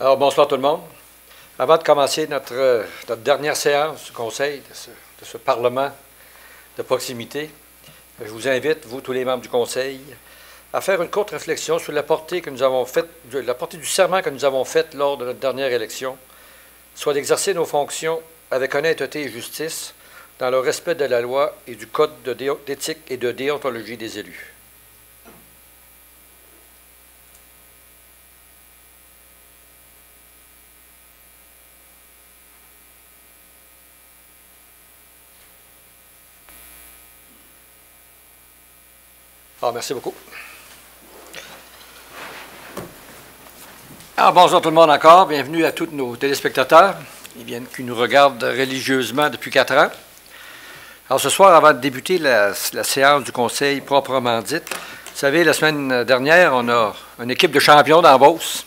Alors, bonsoir tout le monde. Avant de commencer notre dernière séance du Conseil de ce Parlement de proximité, je vous invite, vous, tous les membres du Conseil, à faire une courte réflexion sur la portée que nous avons faite, la portée du serment que nous avons fait lors de notre dernière élection, soit d'exercer nos fonctions avec honnêteté et justice, dans le respect de la loi et du code d'éthique et de déontologie des élus. Ah, merci beaucoup. Alors, bonjour tout le monde encore. Bienvenue à tous nos téléspectateurs qui nous regardent religieusement depuis 4 ans. Alors, ce soir, avant de débuter la séance du Conseil proprement dite, vous savez, la semaine dernière, on a une équipe de champions dans Beauce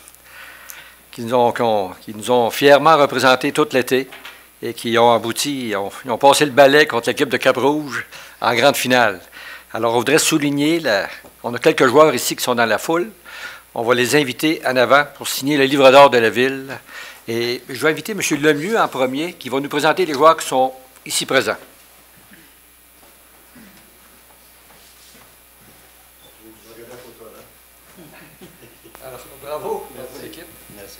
qui nous ont fièrement représentés tout l'été et qui ont abouti, ils ont passé le balai contre l'équipe de Cap-Rouge en grande finale. Alors, on voudrait souligner, on a quelques joueurs ici qui sont dans la foule. On va les inviter en avant pour signer le livre d'or de la ville. Et je vais inviter M. Lemieux en premier, qui va nous présenter les joueurs qui sont ici présents. Alors, bravo l'équipe. Merci.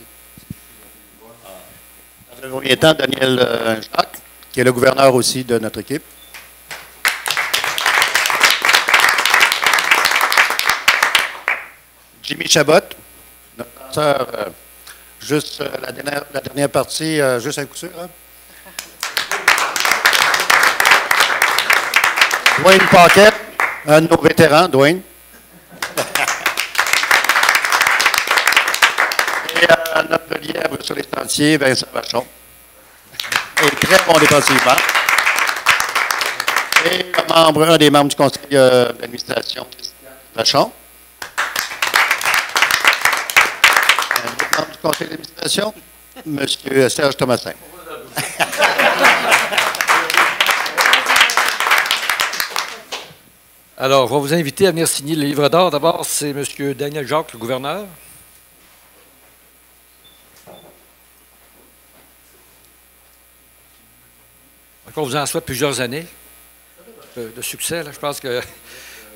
Dans un premier temps, Daniel Jacques, qui est le gouverneur aussi de notre équipe. Jimmy Chabot, notre danseur, juste la dernière partie, juste un coup sûr. Hein? Dwayne Paquette, un de nos vétérans, Dwayne. Et notre lièvre sur les sentiers, Vincent Vachon. Et très bon défensivement. Et un des membres du conseil d'administration, Christian Vachon. Membre du conseil d'administration, M. Serge Thomasin. Alors, on va vous inviter à venir signer le livre d'or. D'abord, c'est M. Daniel Jacques, le gouverneur. On vous en souhaite plusieurs années de succès. Là. Je pense que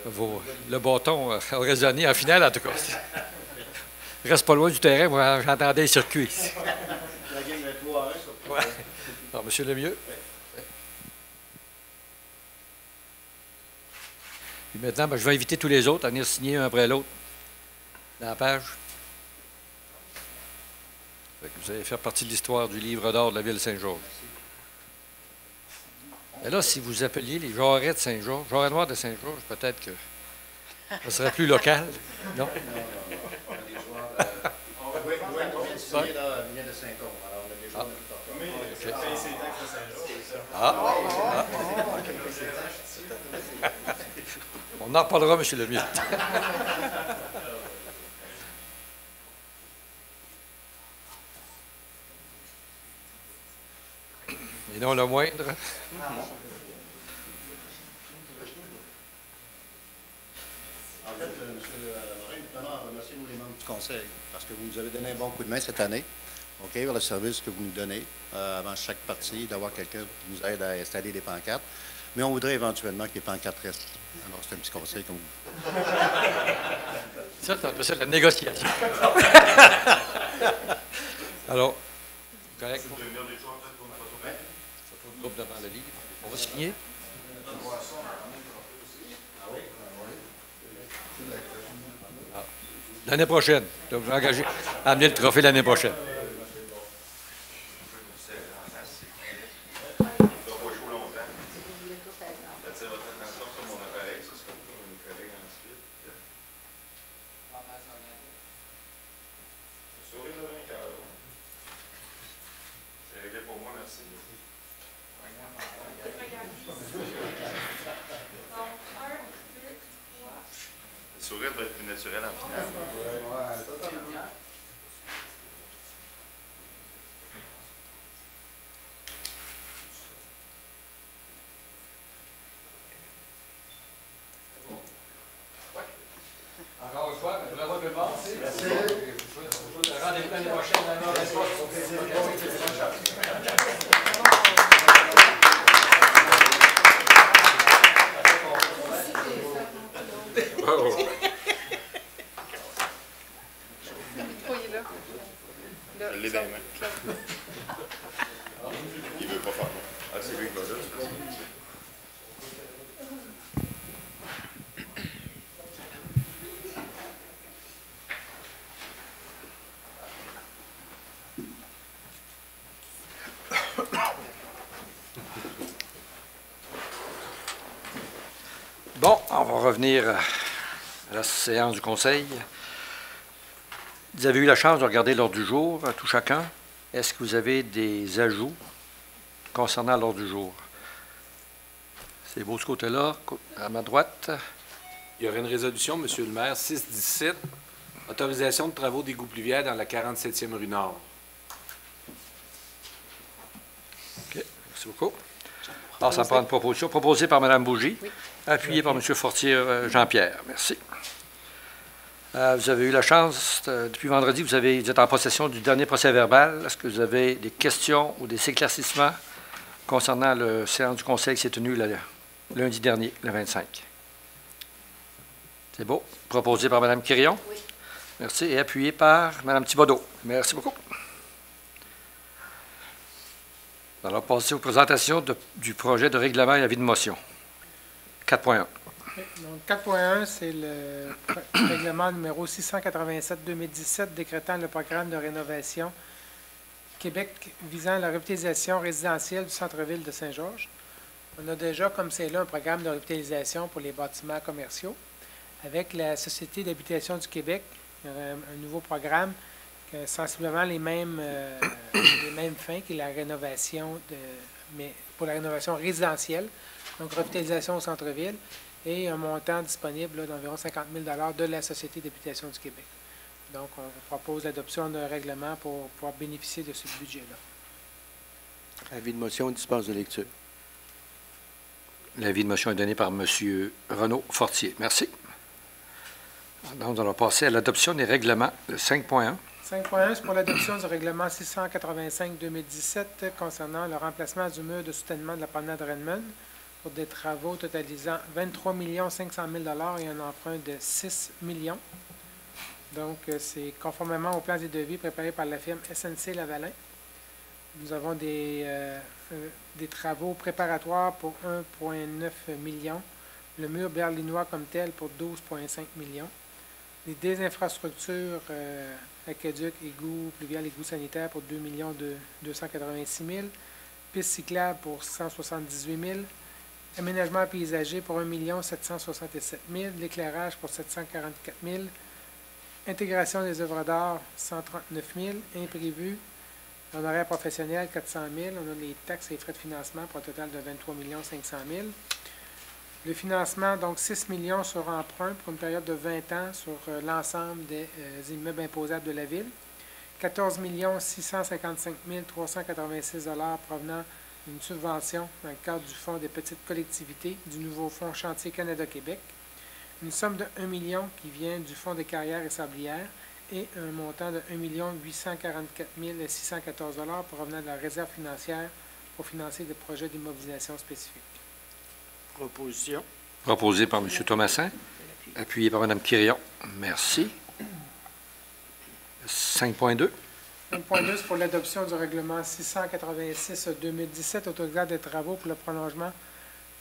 le bâton a résonné en finale, en tout cas. Je reste pas loin du terrain, moi, j'entendais les circuits ici. La game est 3-1, ça. Ouais. Alors, M. Lemieux. Puis maintenant, je vais inviter tous les autres à venir signer un après l'autre dans la page. Vous allez faire partie de l'histoire du livre d'or de la ville de Saint-Georges. Et là, si vous appeliez les Jarrets de Saint-Georges, Jarrets noirs de Saint-Georges, peut-être que ça serait plus local. Non? Il vient de Saint-Côme, alors on a des joueurs de On en reparlera, M. Lemieux. Et non le moindre. En fait, M. Lorrain, nous tenons à remercier nous les membres du Conseil, parce que vous nous avez donné un bon coup de main cette année, vers le service que vous nous donnez avant chaque partie, d'avoir quelqu'un qui nous aide à installer des pancartes. Mais on voudrait éventuellement que les pancartes restent. Alors, c'est un petit conseil comme vous. Ça, c'est la négociation. Alors, correct. Photo de groupe devant le livre. On va signer. L'année prochaine. Donc, vous engagez à amener le trophée l'année prochaine. Le sourire doit être plus naturel en finale. Encore une fois, bravo tout le monde. Merci. Rendez-vous l'année prochaine. Oh. Oui, il est là. Là, Je l'ai dans les mains. Il veut pas faire. Ah, c'est lui qui va là. Bon, on va revenir à la séance du Conseil. Vous avez eu la chance de regarder l'ordre du jour, tout chacun. Est-ce que vous avez des ajouts concernant l'ordre du jour? C'est beau ce côté-là. À ma droite. Il y aurait une résolution, M. le maire, 617, autorisation de travaux d'égout pluvial dans la 47e rue Nord. OK, merci beaucoup. Alors, ça prend une proposition proposée par Mme Bougie, appuyée par M. Fortier Jean-Pierre. Merci. Vous avez eu la chance, depuis vendredi, vous êtes en possession du dernier procès-verbal. Est-ce que vous avez des questions ou des éclaircissements concernant le séance du Conseil qui s'est tenu lundi dernier, le 25? C'est beau. Proposé par Mme Quirion. Oui. Merci. Et appuyé par Mme Thibodeau. Merci beaucoup. Nous allons passer aux présentations du projet de règlement et avis de motion. 4.1. Donc, 4.1, c'est le règlement numéro 687-2017 décrétant le programme de rénovation Québec visant la revitalisation résidentielle du centre-ville de Saint-Georges. On a déjà, comme c'est là, un programme de revitalisation pour les bâtiments commerciaux. Avec la Société d'habitation du Québec, il y aura un nouveau programme qui a sensiblement les mêmes fins que la rénovation, mais pour la rénovation résidentielle, donc revitalisation au centre-ville, et un montant disponible d'environ 50 000 de la Société d'habitation du Québec. Donc, on vous propose l'adoption d'un règlement pour pouvoir bénéficier de ce budget-là. Avis de motion, dispense de lecture. L'avis de motion est donné par M. Renaud Fortier. Merci. Donc, nous allons passer à l'adoption des règlements, le 5.1. 5.1, c'est pour l'adoption du règlement 685-2017 concernant le remplacement du mur de soutènement de la promenade Redmond pour des travaux totalisant 23 500 000 et un emprunt de 6 millions. Donc, c'est conformément au plan des devis préparé par la firme SNC-Lavalin. Nous avons des travaux préparatoires pour 1,9 million. Le mur berlinois comme tel pour 12,5 millions. Les désinfrastructures, aqueduc, égout, pluvial, égout sanitaire pour 2 286 000. Piste cyclable pour 178 000. Aménagement paysager pour 1 767 000. L'éclairage pour 744 000. Intégration des œuvres d'art, 139 000. Imprévu, honoraires professionnels, 400 000. On a les taxes et les frais de financement pour un total de 23 500 000. Le financement, donc 6 millions sur emprunt pour une période de 20 ans sur l'ensemble des immeubles imposables de la Ville. 14 655 386 provenant d'une subvention dans le cadre du Fonds des petites collectivités du nouveau Fonds Chantier Canada-Québec. Une somme de 1 million qui vient du Fonds des carrières et sablières et un montant de 1 844 614 provenant de la réserve financière pour financer des projets d'immobilisation spécifiques. Proposition. Proposé par M. Thomassin, appuyé par Mme Quirion. Merci. 5.2. 5.2, c'est pour l'adoption du règlement 686-2017 autorisant des travaux pour le prolongement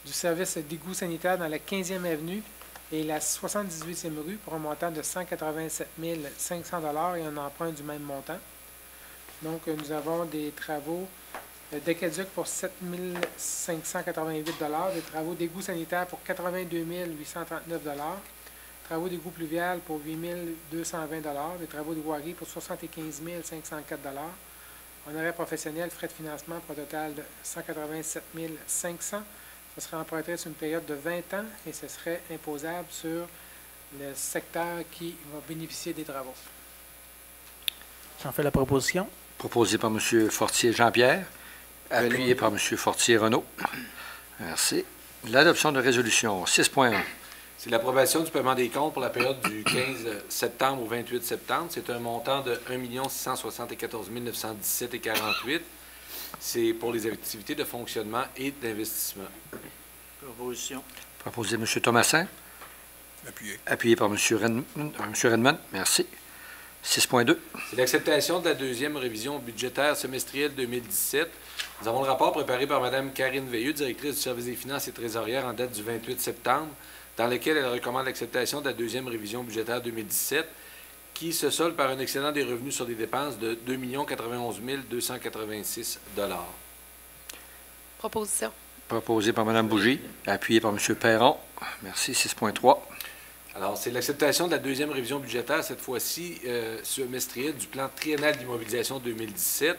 du service d'égout sanitaire dans la 15e avenue et la 78e rue pour un montant de 187 500 et un emprunt du même montant. Donc, nous avons des travaux d'aqueduc pour 7 588 des travaux d'égout sanitaire pour 82 839 travaux d'égout pluvial pour 8 220 des travaux de voirie pour 75 504 honoraires professionnels, frais de financement pour un total de 187 500. Ce serait emprunté sur une période de 20 ans et ce serait imposable sur le secteur qui va bénéficier des travaux. J'en fais la proposition. Proposé par M. Fortier Jean-Pierre, appuyé par M. Fortier Renaud. Merci. L'adoption de résolution 6.1. C'est l'approbation du paiement des comptes pour la période du 15 septembre au 28 septembre. C'est un montant de 1 674 917,48. C'est pour les activités de fonctionnement et d'investissement. Proposition. Proposé M. Thomassin, Appuyé. Appuyé par M. Redmond. Merci. 6.2. C'est l'acceptation de la deuxième révision budgétaire semestrielle 2017. Nous avons le rapport préparé par Mme Karine Veilleux, directrice du service des finances et trésorière en date du 28 septembre, dans lequel elle recommande l'acceptation de la deuxième révision budgétaire 2017, qui se solde par un excédent des revenus sur des dépenses de 2 091 286 $. Proposition. Proposé par Mme Bougie. Appuyé par M. Perron. Merci. 6.3. Alors, c'est l'acceptation de la deuxième révision budgétaire, cette fois-ci semestrielle, du plan triennal d'immobilisation 2017,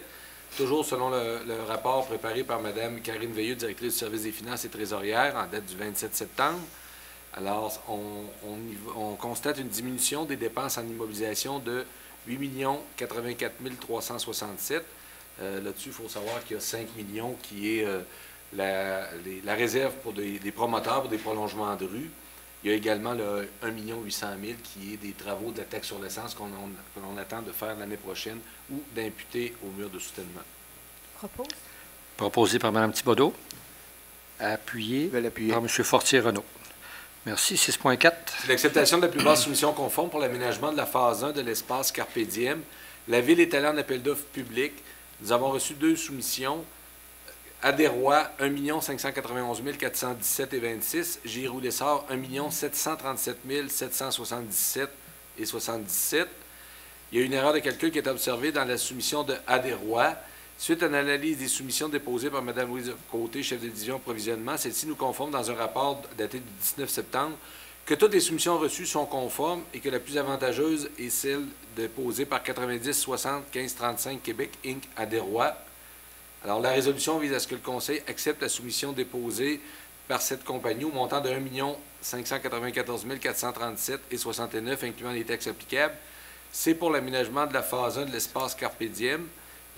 toujours selon le rapport préparé par Mme Karine Veilleux, directrice du service des finances et trésorière, en date du 27 septembre. Alors, on constate une diminution des dépenses en immobilisation de 8 084 367. Là-dessus, il faut savoir qu'il y a 5 millions qui est la réserve pour des promoteurs, pour des prolongements de rue. Il y a également le 1 800 000 qui est des travaux de la taxe sur l'essence qu'on attend de faire l'année prochaine ou d'imputer au mur de soutènement. Propose. Proposé par Mme Thibodeau. Appuyé par M. Fortier-Renaud. Merci. 6.4. C'est l'acceptation de la plus basse soumission conforme pour l'aménagement de la phase 1 de l'espace Carpe Diem. La Ville est allée en appel d'offres public. Nous avons reçu 2 soumissions. Adérois, 1 591 417,26. Giroux-Lessard, 1 737 777,77. Il y a une erreur de calcul qui est observée dans la soumission de Adérois. Suite à une analyse des soumissions déposées par Mme Louise Côté, chef de division provisionnement, celle-ci nous conforme dans un rapport daté du 19 septembre que toutes les soumissions reçues sont conformes et que la plus avantageuse est celle déposée par 90 60 15 35 Québec Inc. Adérois. Alors, la résolution vise à ce que le Conseil accepte la soumission déposée par cette compagnie au montant de 1 594 437,69, incluant les taxes applicables. C'est pour l'aménagement de la phase 1 de l'espace Carpe Diem.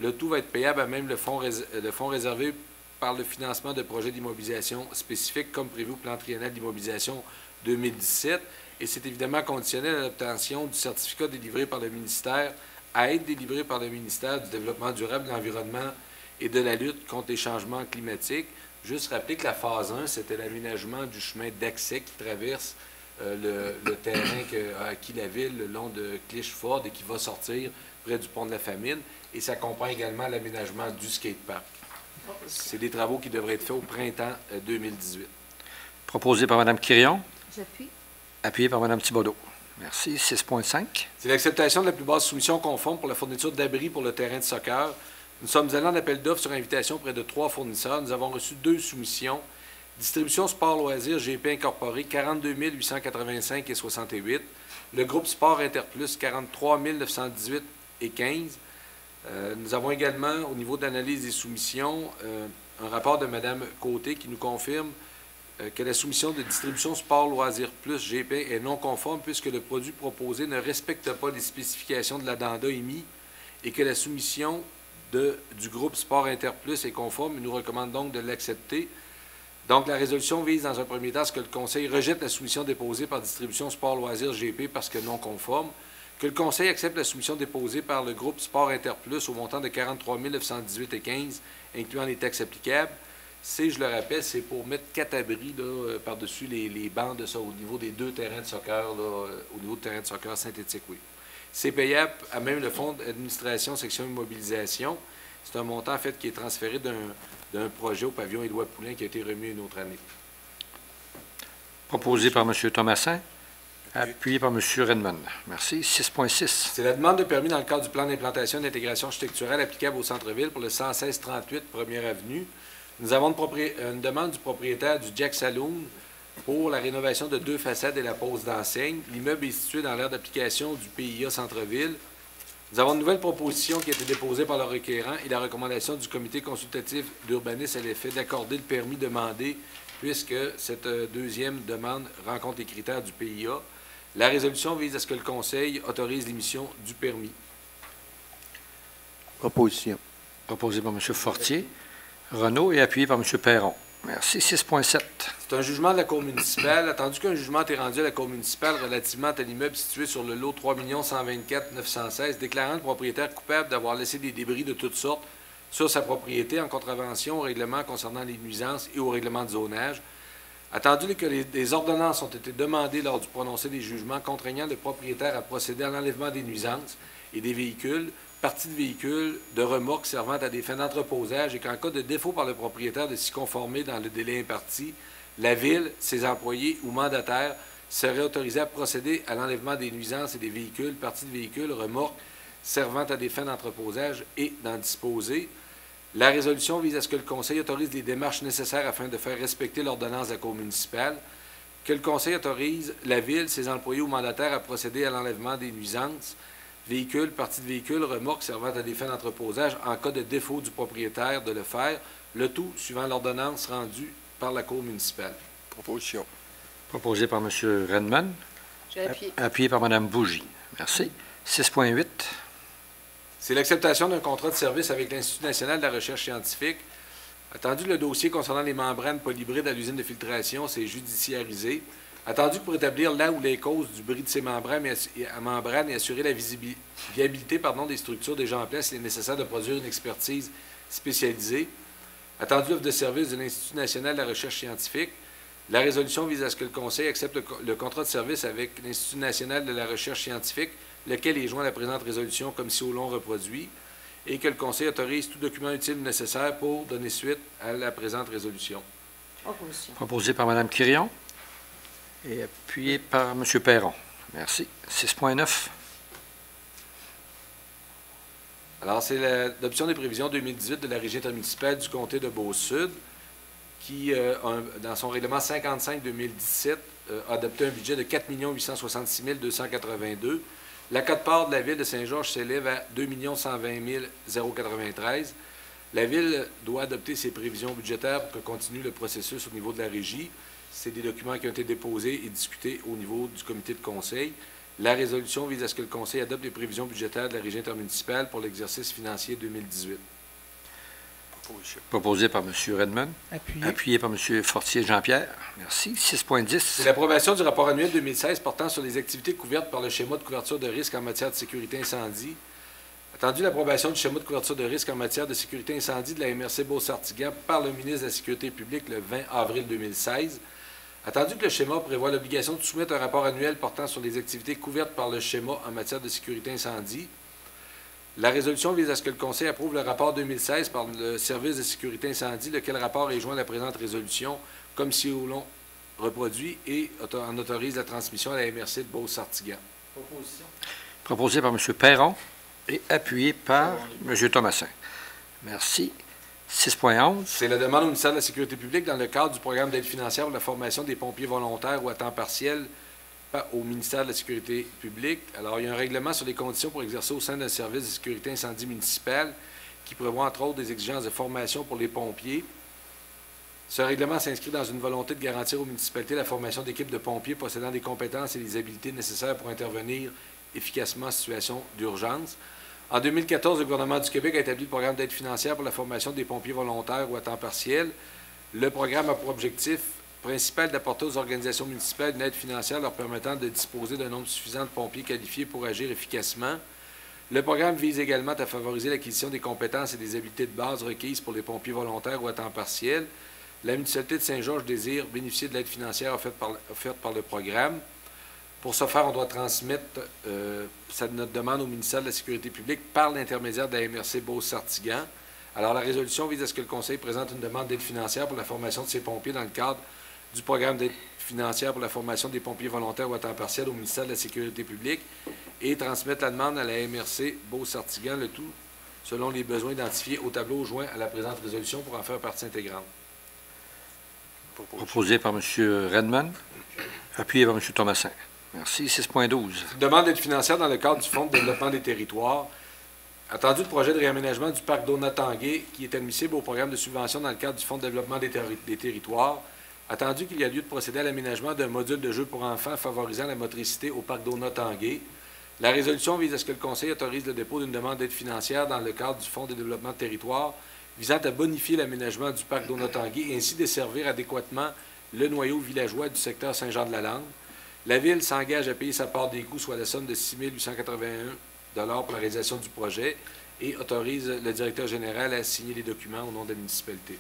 Le tout va être payable à même le fonds réservé par le financement de projets d'immobilisation spécifiques, comme prévu au plan triennal d'immobilisation 2017. Et c'est évidemment conditionnel à l'obtention du certificat délivré par le ministère, à être délivré par le ministère du Développement durable, de l'Environnement et de la lutte contre les changements climatiques. Juste rappeler que la phase 1, c'était l'aménagement du chemin d'accès qui traverse le terrain qu'a acquis la Ville le long de Clich-Ford et qui va sortir près du pont de la Famine. Et ça comprend également l'aménagement du skatepark. C'est des travaux qui devraient être faits au printemps 2018. Proposé par Mme Quirion. J'appuie. Appuyé par Mme Thibodeau. Merci. 6.5. C'est l'acceptation de la plus basse soumission conforme pour la fourniture d'abris pour le terrain de soccer. Nous sommes allés en appel d'offres sur invitation auprès de 3 fournisseurs. Nous avons reçu 2 soumissions. Distribution Sport Loisirs GP Incorporé, 42 885,68. Le groupe Sport Interplus, 43 918,15. Nous avons également, au niveau de l'analyse des soumissions, un rapport de Mme Côté qui nous confirme que la soumission de Distribution Sport Loisirs Plus GP est non conforme puisque le produit proposé ne respecte pas les spécifications de l'addenda émis et que la soumission du groupe Sport Interplus est conforme. Il nous recommande donc de l'accepter. Donc, la résolution vise dans un premier temps à ce que le Conseil rejette la soumission déposée par Distribution Sport Loisirs GP parce que non conforme, que le Conseil accepte la soumission déposée par le groupe Sport Interplus au montant de 43 918,15, incluant les taxes applicables. Je le rappelle, c'est pour mettre 4 abris par-dessus les bancs de ça, au niveau des 2 terrains de soccer, au niveau du terrain de soccer synthétique, oui. C'est payable à même le fonds d'administration section immobilisation. C'est un montant, en fait, qui est transféré d'un projet au pavillon Édouard Poulain qui a été remis une autre année. Proposé par M. Thomassin. Appuyé par M. Redmond. Merci. 6.6. C'est la demande de permis dans le cadre du plan d'implantation et d'intégration architecturale applicable au centre-ville pour le 116-38 Première Avenue. Nous avons une demande du propriétaire du Jack Saloon pour la rénovation de 2 façades et la pose d'enseigne. L'immeuble est situé dans l'aire d'application du PIA Centre-Ville. Nous avons une nouvelle proposition qui a été déposée par le requérant et la recommandation du comité consultatif d'urbanisme à l'effet d'accorder le permis demandé puisque cette deuxième demande rencontre les critères du PIA. La résolution vise à ce que le Conseil autorise l'émission du permis. Proposition. Proposé par M. Fortier. Renaud et appuyé par M. Perron. Merci. 6.7. C'est un jugement de la Cour municipale. Attendu qu'un jugement est rendu à la Cour municipale relativement à l'immeuble situé sur le lot 3 124 916, déclarant le propriétaire coupable d'avoir laissé des débris de toutes sortes sur sa propriété en contravention au règlement concernant les nuisances et au règlement de zonage. Attendu que des ordonnances ont été demandées lors du prononcé des jugements contraignant le propriétaire à procéder à l'enlèvement des nuisances et des véhicules, parties de véhicules, de remorques servant à des fins d'entreposage et qu'en cas de défaut par le propriétaire de s'y conformer dans le délai imparti, la Ville, ses employés ou mandataires seraient autorisés à procéder à l'enlèvement des nuisances et des véhicules, parties de véhicules, remorques servant à des fins d'entreposage et d'en disposer. La résolution vise à ce que le Conseil autorise les démarches nécessaires afin de faire respecter l'ordonnance de la Cour municipale, que le Conseil autorise la Ville, ses employés ou mandataires à procéder à l'enlèvement des nuisances, véhicules, parties de véhicules, remorques servant à des fins d'entreposage en cas de défaut du propriétaire de le faire, le tout suivant l'ordonnance rendue par la Cour municipale. Proposition. Proposé par M. Redmond. J'ai appuyé. Appuyé par Mme Bougie. Merci. 6.8. C'est l'acceptation d'un contrat de service avec l'Institut national de la recherche scientifique. Attendu que le dossier concernant les membranes polyhybrides à l'usine de filtration s'est judiciarisé. Attendu que pour établir là où les causes du bris de ces membranes et assurer la viabilité des structures déjà en place, il est nécessaire de produire une expertise spécialisée. Attendu l'offre de service de l'Institut national de la recherche scientifique. La résolution vise à ce que le Conseil accepte le contrat de service avec l'Institut national de la recherche scientifique, lequel est joint à la présente résolution comme si au long reproduit, et que le Conseil autorise tout document utile ou nécessaire pour donner suite à la présente résolution. Proposition. Proposé par Mme Quirion et appuyé par M. Perron. Merci. 6.9. Alors, c'est l'adoption des prévisions 2018 de la Régie intermunicipale du comté de Beau-Sud qui, dans son règlement 55-2017, a adopté un budget de 4 866 282. La quote-part de la Ville de Saint-Georges s'élève à 2 120 093. La Ville doit adopter ses prévisions budgétaires pour que continue le processus au niveau de la Régie. C'est des documents qui ont été déposés et discutés au niveau du comité de conseil. La résolution vise à ce que le Conseil adopte les prévisions budgétaires de la Régie intermunicipale pour l'exercice financier 2018. Proposé par M. Redmond. Appuyé. Appuyé par M. Fortier Jean-Pierre. Merci. 6.10. C'est l'approbation du rapport annuel 2016 portant sur les activités couvertes par le schéma de couverture de risque en matière de sécurité incendie. Attendu l'approbation du schéma de couverture de risque en matière de sécurité incendie de la MRC Beauce-Sartiguan par le ministre de la Sécurité publique le 20 avril 2016. Attendu que le schéma prévoit l'obligation de soumettre un rapport annuel portant sur les activités couvertes par le schéma en matière de sécurité incendie. La résolution vise à ce que le Conseil approuve le rapport 2016 par le service de sécurité incendie, lequel rapport est joint à la présente résolution, comme si au long reproduit, et en autorise la transmission à la MRC de Beauce-Sartiguan. Proposition. Proposé par M. Perron et appuyé par M. Thomasin. Merci. 6.11. C'est la demande au ministère de la Sécurité publique dans le cadre du programme d'aide financière pour la formation des pompiers volontaires ou à temps partiel au ministère de la Sécurité publique. Alors, il y a un règlement sur les conditions pour exercer au sein d'un service de sécurité incendie municipal qui prévoit, entre autres, des exigences de formation pour les pompiers. Ce règlement s'inscrit dans une volonté de garantir aux municipalités la formation d'équipes de pompiers possédant des compétences et des habiletés nécessaires pour intervenir efficacement en situation d'urgence. En 2014, le gouvernement du Québec a établi le programme d'aide financière pour la formation des pompiers volontaires ou à temps partiel. Le programme a pour objectif principal d'apporter aux organisations municipales une aide financière leur permettant de disposer d'un nombre suffisant de pompiers qualifiés pour agir efficacement. Le programme vise également à favoriser l'acquisition des compétences et des habiletés de base requises pour les pompiers volontaires ou à temps partiel. La municipalité de Saint-Georges désire bénéficier de l'aide financière offerte par le programme. Pour ce faire, on doit transmettre notre demande au ministère de la Sécurité publique par l'intermédiaire de la MRC Beauce-Sartiguan. Alors, la résolution vise à ce que le Conseil présente une demande d'aide financière pour la formation de ces pompiers dans le cadre du programme d'aide financière pour la formation des pompiers volontaires ou à temps partiel au ministère de la Sécurité publique et transmettre la demande à la MRC Beauce-Sartiguan, le tout selon les besoins identifiés au tableau joint à la présente résolution pour en faire partie intégrante. Proposé par M. Redmond, appuyé par M. Thomasin. Merci. 6.12. Une demande d'aide financière dans le cadre du Fonds de développement des territoires. Attendu le projet de réaménagement du parc d'eau Notanguay, qui est admissible au programme de subvention dans le cadre du Fonds de développement des territoires. Attendu qu'il y a lieu de procéder à l'aménagement d'un module de jeu pour enfants favorisant la motricité au parc d'eau Notanguay. La résolution vise à ce que le Conseil autorise le dépôt d'une demande d'aide financière dans le cadre du Fonds de développement de territoire visant à bonifier l'aménagement du parc d'eau Notanguay et ainsi desservir adéquatement le noyau villageois du secteur Saint-Jean-de-la-Lande. La Ville s'engage à payer sa part des coûts, soit la somme de 6 881 pour la réalisation du projet et autorise le directeur général à signer les documents au nom de la municipalité.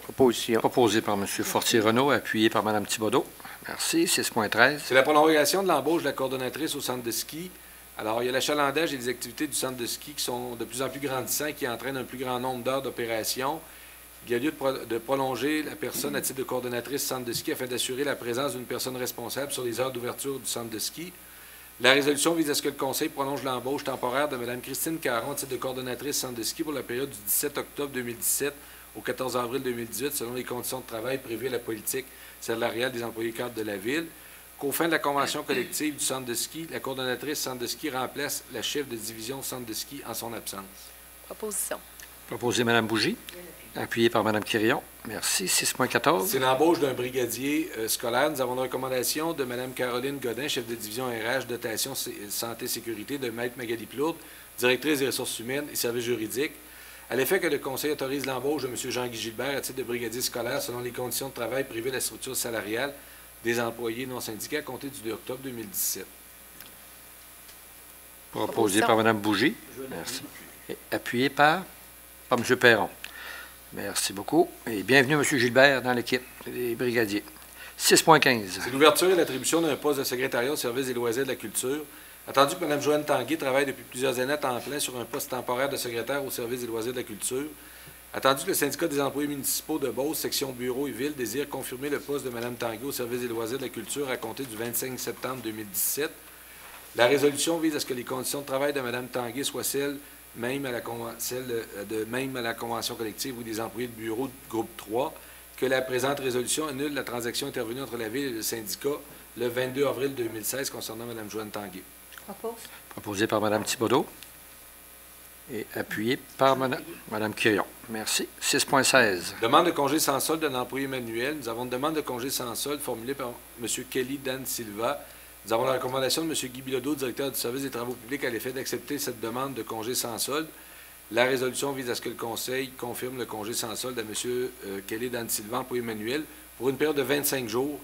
Proposition. Proposé par M. Fortier-Renaud, appuyé par Mme Thibodeau. Merci. 6.13. C'est la prolongation de l'embauche de la coordonnatrice au centre de ski. Alors, il y a l'achalandage et les activités du centre de ski qui sont de plus en plus grandissants et qui entraînent un plus grand nombre d'heures d'opération. Il y a lieu de prolonger la personne à titre de coordonnatrice centre de ski afin d'assurer la présence d'une personne responsable sur les heures d'ouverture du centre de ski. La résolution vise à ce que le Conseil prolonge l'embauche temporaire de Mme Christine Caron à titre de coordonnatrice centre de ski pour la période du 17 octobre 2017 au 14 avril 2018 selon les conditions de travail prévues à la politique salariale des employés cadres de la Ville. Qu'aux fins de la convention collective du centre de ski, la coordonnatrice centre de ski remplace la chef de division centre de ski en son absence. Proposition. Proposé Mme Bougie, appuyé par Mme Quirion. Merci. 6.14. C'est l'embauche d'un brigadier scolaire. Nous avons une recommandation de Mme Caroline Godin, chef de division RH, dotation santé sécurité, de Maître Magali Plourde, directrice des ressources humaines et services juridiques, à l'effet que le Conseil autorise l'embauche de M. Jean-Guy Gilbert à titre de brigadier scolaire selon les conditions de travail prévues à la structure salariale des employés non syndiqués à compter du 2 octobre 2017. Proposé par Mme Bougie. Merci. Et appuyé par M. Perron. Merci beaucoup. Et bienvenue, M. Gilbert, dans l'équipe des brigadiers. 6.15. C'est l'ouverture et l'attribution d'un poste de secrétariat au service des loisirs de la culture. Attendu que Mme Joanne Tanguay travaille depuis plusieurs années à temps plein sur un poste temporaire de secrétaire au service des loisirs de la culture. Attendu que le syndicat des employés municipaux de Beauce, section bureau et ville, désire confirmer le poste de Mme Tanguay au service des loisirs de la culture à compter du 25 septembre 2017. La résolution vise à ce que les conditions de travail de Mme Tanguay soient celles même à la convention collective ou des employés de bureau de groupe 3, que la présente résolution annule la transaction intervenue entre la Ville et le syndicat le 22 avril 2016 concernant Mme Joanne Tanguay. Proposé par Mme Thibodeau et appuyé par Mme Quirion. Merci. 6.16. Demande de congé sans solde d'un employé manuel. Nous avons une demande de congé sans solde formulée par M. Kelly Dan Silva. Nous avons la recommandation de M. Guy Bilodeau, directeur du service des travaux publics, à l'effet d'accepter cette demande de congé sans solde. La résolution vise à ce que le Conseil confirme le congé sans solde à M. Kelly Dan Silva, employé manuel, pour une période de 25 jours,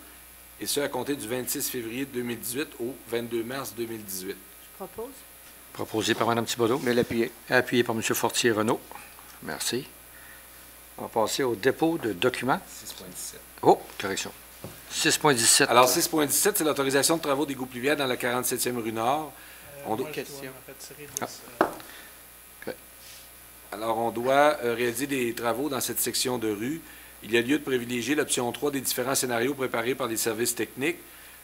et ce à compter du 26 février 2018 au 22 mars 2018. Je propose. Proposé par Mme Thibodeau. Mais l'appuyé. Appuyé par M. Fortier-Renaud. Merci. On va passer au dépôt de documents. 6.17. Oh, correction. 6.17. Alors, 6.17, c'est l'autorisation de travaux d'égout pluvial dans la 47e rue Nord. Alors, on doit réaliser des travaux dans cette section de rue. Il y a lieu de privilégier l'option 3 des différents scénarios préparés par les services techniques.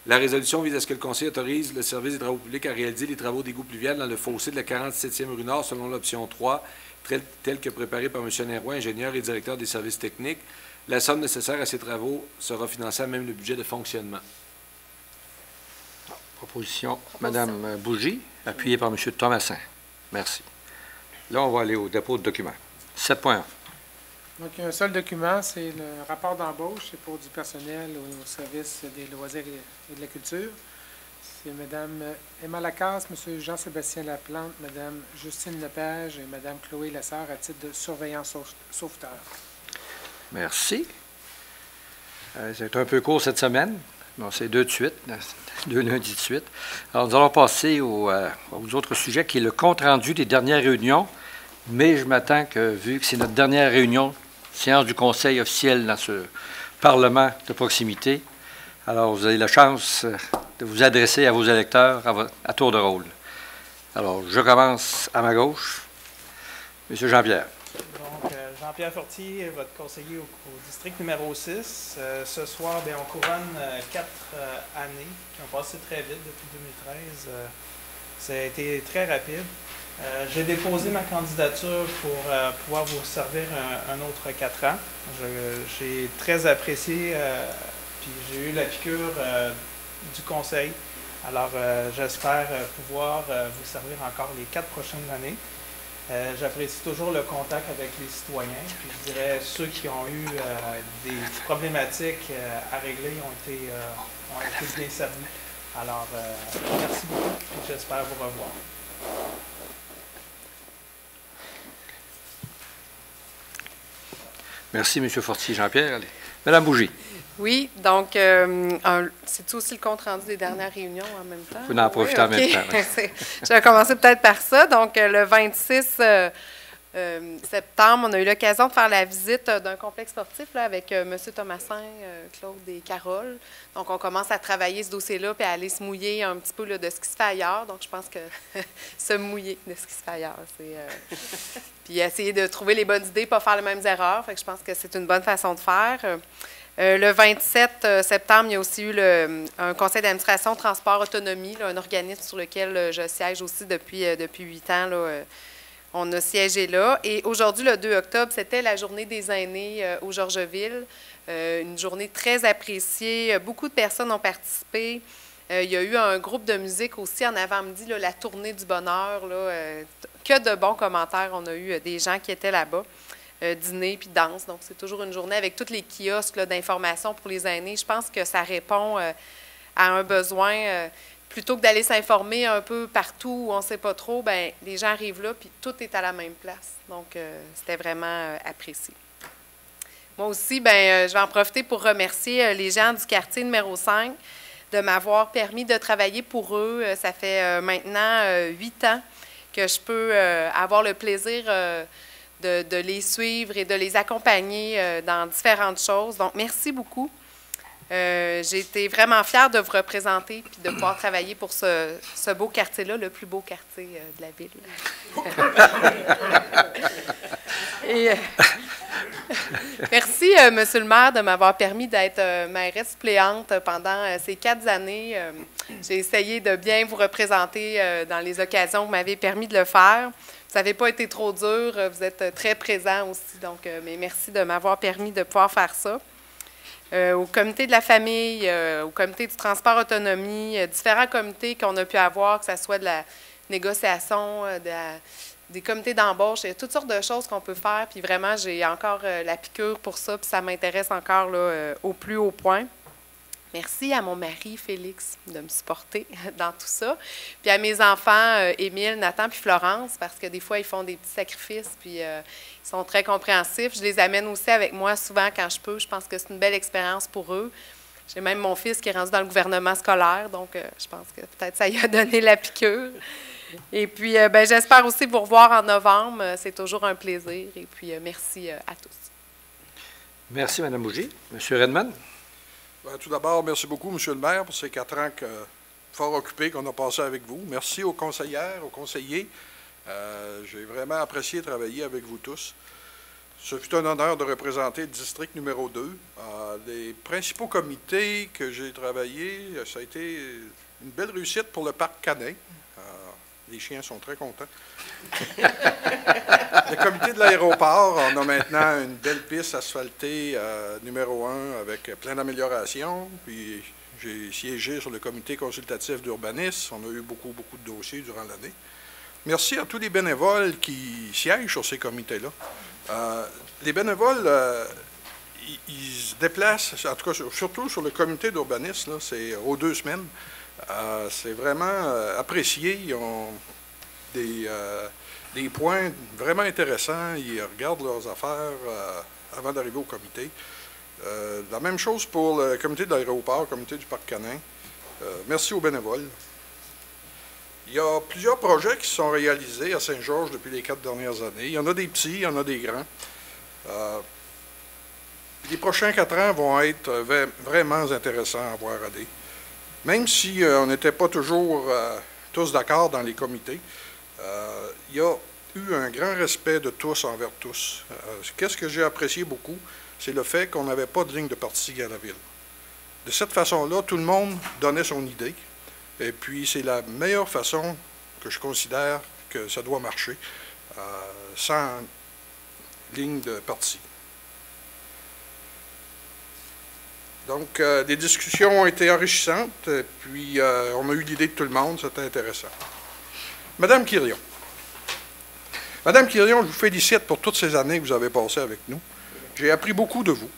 La résolution vise à ce que le Conseil autorise le service des travaux publics à réaliser les travaux d'égout pluvial dans le fossé de la 47e rue Nord selon l'option 3, telle que préparée par M. Néroy, ingénieur et directeur des services techniques. La somme nécessaire à ces travaux sera financée à même le budget de fonctionnement. Proposition Mme Bougie, appuyée par M. Thomasin. Merci. Là, on va aller au dépôt de documents. 7.1. Donc, il y a un seul document, c'est le rapport d'embauche, c'est pour du personnel au service des loisirs et de la culture. C'est Mme Emma Lacasse, M. Jean-Sébastien Laplante, Mme Justine Lepage et Mme Chloé Lessard à titre de surveillant sauveteur. Merci. C'est un peu court cette semaine. Bon, c'est deux de suite, deux lundis de suite. Alors, nous allons passer aux autres sujets, qui est le compte-rendu des dernières réunions. Mais je m'attends que, vu que c'est notre dernière réunion, séance du Conseil officiel dans ce Parlement de proximité, alors vous avez la chance de vous adresser à vos électeurs à tour de rôle. Alors, je commence à ma gauche. M. Jean-Pierre. Donc, Jean-Pierre Fortier, votre conseiller au district numéro 6. Ce soir, bien, on couronne 4 années qui ont passé très vite depuis 2013. Ça a été très rapide. J'ai déposé ma candidature pour pouvoir vous servir un autre 4 ans. J'ai très apprécié, puis j'ai eu la piqûre du conseil. Alors, j'espère pouvoir vous servir encore les 4 prochaines années. J'apprécie toujours le contact avec les citoyens. Puis je dirais ceux qui ont eu des problématiques à régler ont été bien servis. Alors, merci beaucoup et j'espère vous revoir. Merci, M. Fortier. Jean-Pierre, allez. Mme Bougie. Oui, donc, c'est aussi le compte-rendu des dernières réunions en même temps? Vous en profitez en même temps. Oui. Je vais commencer peut-être par ça. Donc, le 26 septembre, on a eu l'occasion de faire la visite d'un complexe sportif là, avec M. Thomasin, Claude et Carole. Donc, on commence à travailler ce dossier-là puis à aller se mouiller un petit peu là, de ce qui se fait ailleurs. Donc, je pense que se mouiller de ce qui se fait ailleurs, c'est... puis essayer de trouver les bonnes idées, pas faire les mêmes erreurs. Fait que je pense que c'est une bonne façon de faire. Le 27 septembre, il y a aussi eu un conseil d'administration Transport Autonomie, là, un organisme sur lequel je siège aussi depuis 8 ans. Là, on a siégé là. Et aujourd'hui, le 2 octobre, c'était la journée des aînés au Georgeville. Une journée très appréciée. Beaucoup de personnes ont participé. Il y a eu un groupe de musique aussi en avant-midi, là, la tournée du bonheur. Là, que de bons commentaires. On a eu des gens qui étaient là-bas. Dîner puis danse. Donc, c'est toujours une journée avec tous les kiosques d'information pour les aînés. Je pense que ça répond à un besoin. Plutôt que d'aller s'informer un peu partout où on ne sait pas trop, bien, les gens arrivent là puis tout est à la même place. Donc, c'était vraiment apprécié. Moi aussi, bien, je vais en profiter pour remercier les gens du quartier numéro 5 de m'avoir permis de travailler pour eux. Ça fait maintenant 8 ans que je peux avoir le plaisir de les suivre et de les accompagner dans différentes choses. Donc, merci beaucoup. J'ai été vraiment fière de vous représenter et de pouvoir travailler pour ce beau quartier-là, le plus beau quartier de la ville. Et, merci, Monsieur le maire, de m'avoir permis d'être mairesse suppléante pendant ces 4 années. J'ai essayé de bien vous représenter dans les occasions où vous m'avez permis de le faire. Ça n'avait pas été trop dur. Vous êtes très présent aussi. Donc, mais merci de m'avoir permis de pouvoir faire ça. Au comité de la famille, au comité du transport autonomie, différents comités qu'on a pu avoir, que ce soit de la négociation, des comités d'embauche, il y a toutes sortes de choses qu'on peut faire. Puis vraiment, j'ai encore la piqûre pour ça, puis ça m'intéresse encore là, au plus haut point. Merci à mon mari, Félix, de me supporter dans tout ça. Puis à mes enfants, Émile, Nathan puis Florence, parce que des fois, ils font des petits sacrifices, puis ils sont très compréhensifs. Je les amène aussi avec moi souvent quand je peux. Je pense que c'est une belle expérience pour eux. J'ai même mon fils qui est rendu dans le gouvernement scolaire, donc je pense que peut-être ça lui a donné la piqûre. Et puis, ben, j'espère aussi vous revoir en novembre. C'est toujours un plaisir. Et puis, merci à tous. Merci, Mme Bougie. M. Redman. Bien, tout d'abord, merci beaucoup, M. le maire, pour ces 4 ans fort occupés qu'on a passés avec vous. Merci aux conseillères, aux conseillers. J'ai vraiment apprécié travailler avec vous tous. Ce fut un honneur de représenter le district numéro 2. Les principaux comités que j'ai travaillés, ça a été une belle réussite pour le parc Canin. Les chiens sont très contents. Le comité de l'aéroport, on a maintenant une belle piste asphaltée numéro 1 avec plein d'améliorations. Puis j'ai siégé sur le comité consultatif d'urbanisme. On a eu beaucoup de dossiers durant l'année. Merci à tous les bénévoles qui siègent sur ces comités-là. Les bénévoles, ils se déplacent, en tout cas surtout sur le comité d'urbanisme, c'est aux 2 semaines. C'est vraiment apprécié. Ils ont des points vraiment intéressants. Ils regardent leurs affaires avant d'arriver au comité. La même chose pour le comité de l'aéroport, le comité du parc Canin. Merci aux bénévoles. Il y a plusieurs projets qui se sont réalisés à Saint-Georges depuis les 4 dernières années. Il y en a des petits, il y en a des grands. Les prochains 4 ans vont être vraiment intéressants à voir aller. Même si on n'était pas toujours tous d'accord dans les comités, il y a eu un grand respect de tous envers tous. Qu'est-ce que j'ai apprécié beaucoup, c'est le fait qu'on n'avait pas de ligne de parti à la ville. De cette façon-là, tout le monde donnait son idée. Et puis, c'est la meilleure façon que je considère que ça doit marcher, sans ligne de parti. Donc, les discussions ont été enrichissantes, puis on a eu l'idée de tout le monde, c'était intéressant. Madame Quirion. Madame Quirion, je vous félicite pour toutes ces années que vous avez passées avec nous. J'ai appris beaucoup de vous.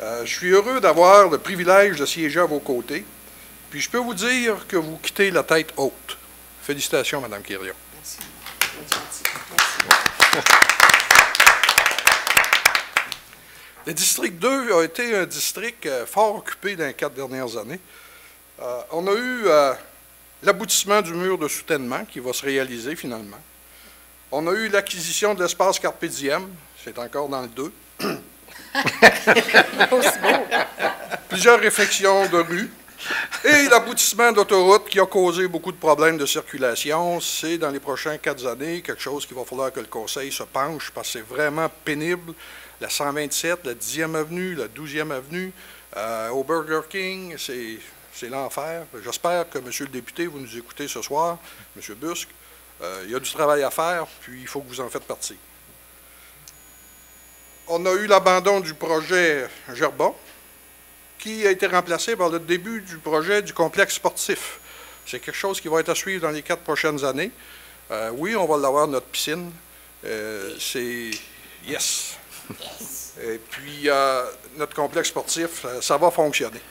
Je suis heureux d'avoir le privilège de siéger à vos côtés, puis je peux vous dire que vous quittez la tête haute. Félicitations, Madame Quirion. Merci. Le district 2 a été un district fort occupé dans les 4 dernières années. On a eu l'aboutissement du mur de soutènement qui va se réaliser finalement. On a eu l'acquisition de l'espace Carpe Diem. C'est encore dans le 2. Plusieurs réfections de rues. Et l'aboutissement d'autoroute qui a causé beaucoup de problèmes de circulation. C'est dans les prochaines 4 années quelque chose qu'il va falloir que le Conseil se penche parce que c'est vraiment pénible. La 127, la 10e avenue, la 12e avenue, au Burger King, c'est l'enfer. J'espère que, M. le député, vous nous écoutez ce soir, M. Busque. Il y a du travail à faire, puis il faut que vous en faites partie. On a eu l'abandon du projet Gerba, qui a été remplacé par le début du projet du complexe sportif. C'est quelque chose qui va être à suivre dans les 4 prochaines années. Oui, on va l'avoir, notre piscine. C'est yes. Et puis, notre complexe sportif, ça va fonctionner.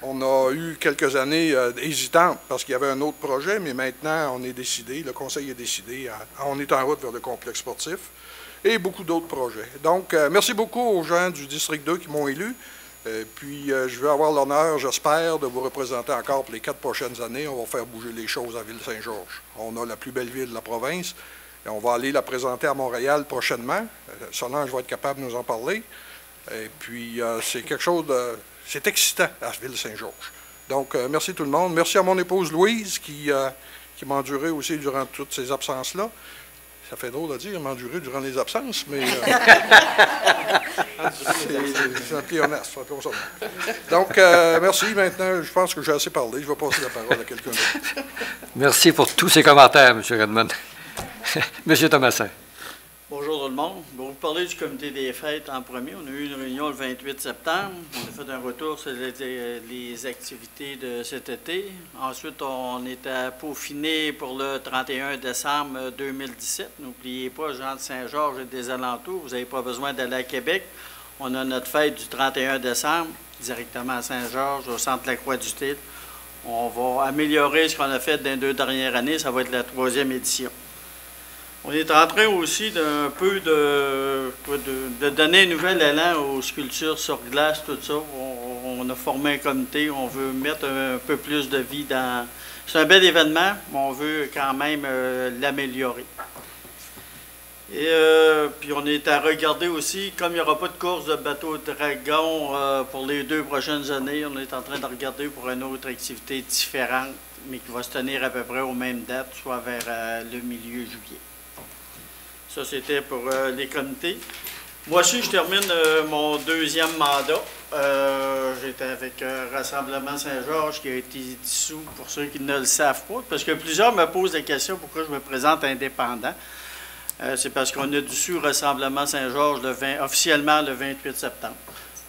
On a eu quelques années hésitantes parce qu'il y avait un autre projet, mais maintenant, on est décidé, le Conseil est décidé, on est en route vers le complexe sportif et beaucoup d'autres projets. Donc, merci beaucoup aux gens du District 2 qui m'ont élu. Puis, je vais avoir l'honneur, j'espère, de vous représenter encore pour les 4 prochaines années. On va faire bouger les choses à Ville-Saint-Georges. On a la plus belle ville de la province. Et on va aller la présenter à Montréal prochainement. Solange va être capable de nous en parler. Et puis, c'est quelque chose de... C'est excitant à Ville-Saint-Georges. Donc, merci tout le monde. Merci à mon épouse Louise qui m'a enduré aussi durant toutes ces absences-là. Ça fait drôle à dire, m'endurer durant les absences, mais c'est un pléonasme. Donc, merci. Maintenant, je pense que j'ai assez parlé. Je vais passer la parole à quelqu'un d'autre. Merci pour tous ces commentaires, M. Redmond. M. Thomasin. Bonjour tout le monde. Je vais vous parler du comité des fêtes en premier. On a eu une réunion le 28 septembre. On a fait un retour sur les activités de cet été. Ensuite, on était peaufiné pour le 31 décembre 2017. N'oubliez pas, gens de Saint-Georges et des alentours, vous n'avez pas besoin d'aller à Québec. On a notre fête du 31 décembre, directement à Saint-Georges, au centre de la Croix-du-Titre. On va améliorer ce qu'on a fait dans les 2 dernières années. Ça va être la 3e édition. On est en train aussi d'un peu de donner un nouvel élan aux sculptures sur glace, tout ça. On a formé un comité, on veut mettre un peu plus de vie dans... C'est un bel événement, mais on veut quand même l'améliorer. Et puis on est à regarder aussi, comme il n'y aura pas de course de bateau dragon pour les 2 prochaines années, on est en train de regarder pour une autre activité différente, mais qui va se tenir à peu près aux mêmes dates, soit vers le milieu juillet. Ça, c'était pour les comités. Moi aussi, je termine mon 2e mandat. J'étais avec Rassemblement Saint-Georges qui a été dissous, pour ceux qui ne le savent pas, parce que plusieurs me posent la question pourquoi je me présente indépendant. C'est parce qu'on a dissous Rassemblement Saint-Georges officiellement le 28 septembre.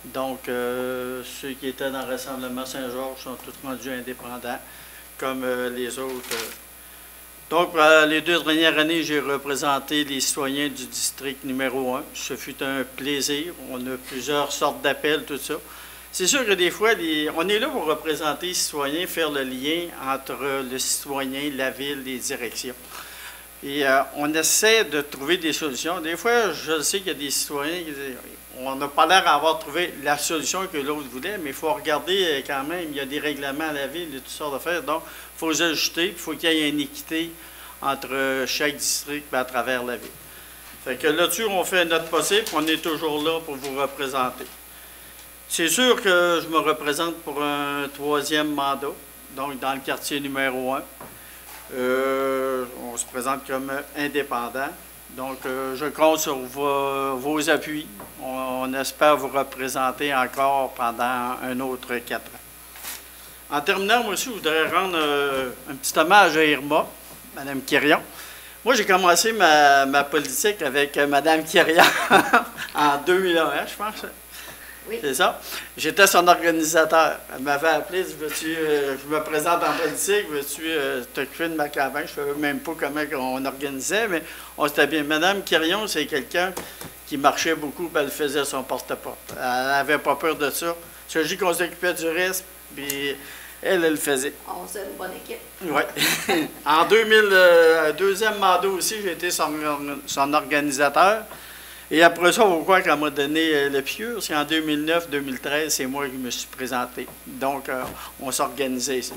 Donc, ceux qui étaient dans Rassemblement Saint-Georges sont tous rendus indépendants, comme les autres. Donc, les 2 dernières années, j'ai représenté les citoyens du district numéro 1. Ce fut un plaisir. On a plusieurs sortes d'appels, tout ça. C'est sûr que des fois, on est là pour représenter les citoyens, faire le lien entre le citoyen, la ville, les directions. Et on essaie de trouver des solutions. Des fois, je sais qu'il y a des citoyens qui disent on n'a pas l'air d'avoir trouvé la solution que l'autre voulait, mais il faut regarder quand même, il y a des règlements à la ville, il y a toutes sortes d'affaires. Donc, il faut les ajuster, il faut qu'il y ait une équité entre chaque district et à travers la ville. Fait que là-dessus, on fait notre possible, on est toujours là pour vous représenter. C'est sûr que je me représente pour un 3e mandat, donc dans le quartier numéro 1. On se présente comme indépendant. Donc, je compte sur vos appuis. On espère vous représenter encore pendant un autre 4 ans. En terminant, moi aussi, je voudrais rendre un petit hommage à Irma, Mme Quirion. Moi, j'ai commencé ma politique avec Mme Quirion en 2001, je pense. Oui. C'est ça. J'étais son organisateur. Elle m'avait appelé, dit, je me présente en politique, veux-tu t'occuper de ma campagne? Je ne savais même pas comment on organisait, mais on s'était bien. Mme Quirion, c'est quelqu'un qui marchait beaucoup, puis elle faisait son porte-à-porte. Elle n'avait pas peur de ça. C'est juste qu'on s'occupait du reste, puis elle le faisait. On faisait une bonne équipe. Oui. En 2e mandat aussi, j'ai été son organisateur. Et après ça, on va croire qu'elle m'a donné le pieux. C'est en 2009-2013, c'est moi qui me suis présenté. Donc, on s'organisait ici.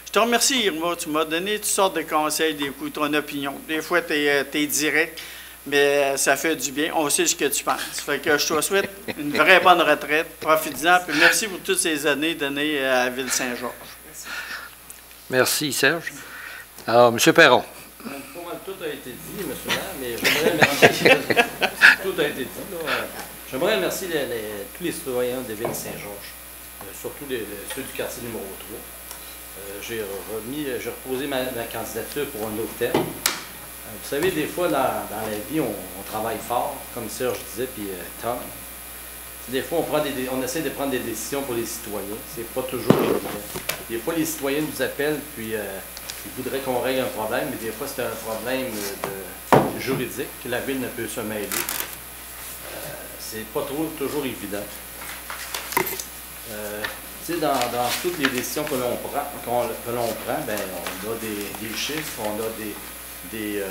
Je te remercie, Irma. Tu m'as donné toutes sortes de conseils, ton opinion. Des fois, tu es direct, mais ça fait du bien. On sait ce que tu penses. Fait que je te souhaite une vraie bonne retraite. Profites-en. Puis merci pour toutes ces années données à Ville-Saint-Georges. Merci, Serge. Alors, M. Perron. Pas mal tout a été dit, M. le maire, mais j'aimerais remercier. Tout a été dit, là. J'aimerais remercier tous les citoyens de Ville-Saint-Georges, surtout ceux du quartier numéro 3. J'ai reposé ma candidature pour un autre terme. Vous savez, des fois, dans la vie, on travaille fort, comme Serge disait, puis Tom. Des fois, on essaie de prendre des décisions pour les citoyens. C'est pas toujours évident. Des fois, les citoyens nous appellent, puis ils voudraient qu'on règle un problème, mais des fois, c'est un problème juridique que la ville ne peut se mêler. C'est pas toujours évident. Tu sais, dans toutes les décisions que l'on prend, ben, on a des chiffres, on a des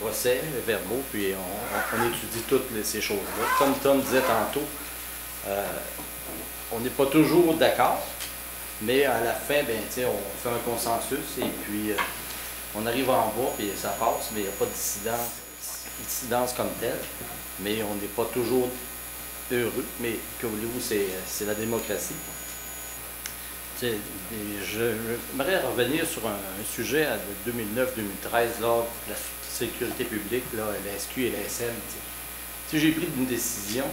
procès verbaux, puis on étudie toutes ces choses-là. Comme Tom disait tantôt, on n'est pas toujours d'accord, mais à la fin, ben, on fait un consensus et puis on arrive en bas, puis ça passe, mais il n'y a pas de dissidence comme telle. Mais on n'est pas toujours heureux, mais que voulez-vous, c'est la démocratie. J'aimerais revenir sur un sujet de 2009-2013, lors de la sécurité publique, là, la SQ et la SM. J'ai pris une décision,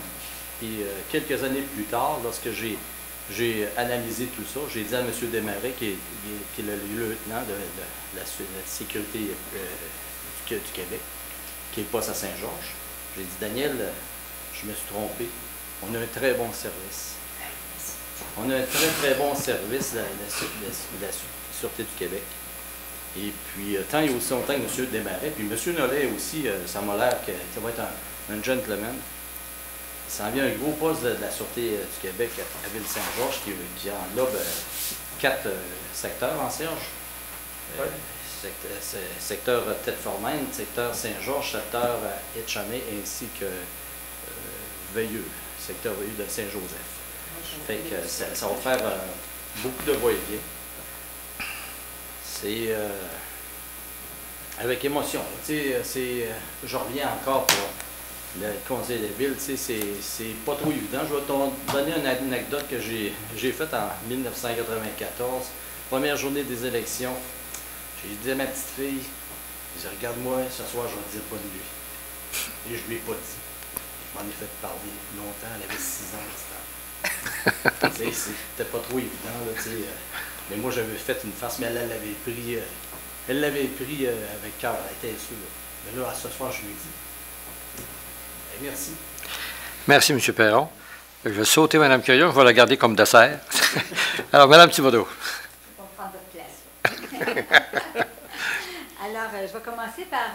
puis quelques années plus tard, lorsque j'ai analysé tout ça, j'ai dit à M. Desmarais, qui est le lieutenant de la sécurité du Québec, qui est le poste à Saint-Georges, j'ai dit, Daniel, je me suis trompé. On a un très bon service. On a un très, très bon service de la Sûreté du Québec. Et puis, tant et aussi longtemps que M. Desmarais, puis M. Nollet aussi, ça m'a l'air que ça va être un gentleman. Il s'en vient un gros poste de la Sûreté du Québec à Ville-Saint-Georges qui englobe 4 secteurs en Serge. Secteur Tête-Formaine, secteur Saint-Georges, secteur Etchamé, ainsi que Veilleux, secteur Veilleux de Saint-Joseph. Fait que ça va faire beaucoup de va-et-vient. C'est avec émotion. Je reviens encore pour le conseil de ville. C'est pas trop évident. Je vais te donner une anecdote que j'ai faite en 1994, première journée des élections. J'ai dit à ma petite fille, je dis, regarde-moi, ce soir, je vais te dire bonne nuit. Et je ne lui ai pas dit. Je m'en ai fait parler longtemps, elle avait 6 ans. C'était pas trop évident, là, mais moi, j'avais fait une farce, mais elle l'avait pris avec cœur, elle était sûre. Mais là, ce soir, je lui ai dit. Et merci. Merci, M. Perron. Je vais sauter Mme Quirion, je vais la garder comme dessert. Alors, Mme Thibodeau. Alors, je vais commencer par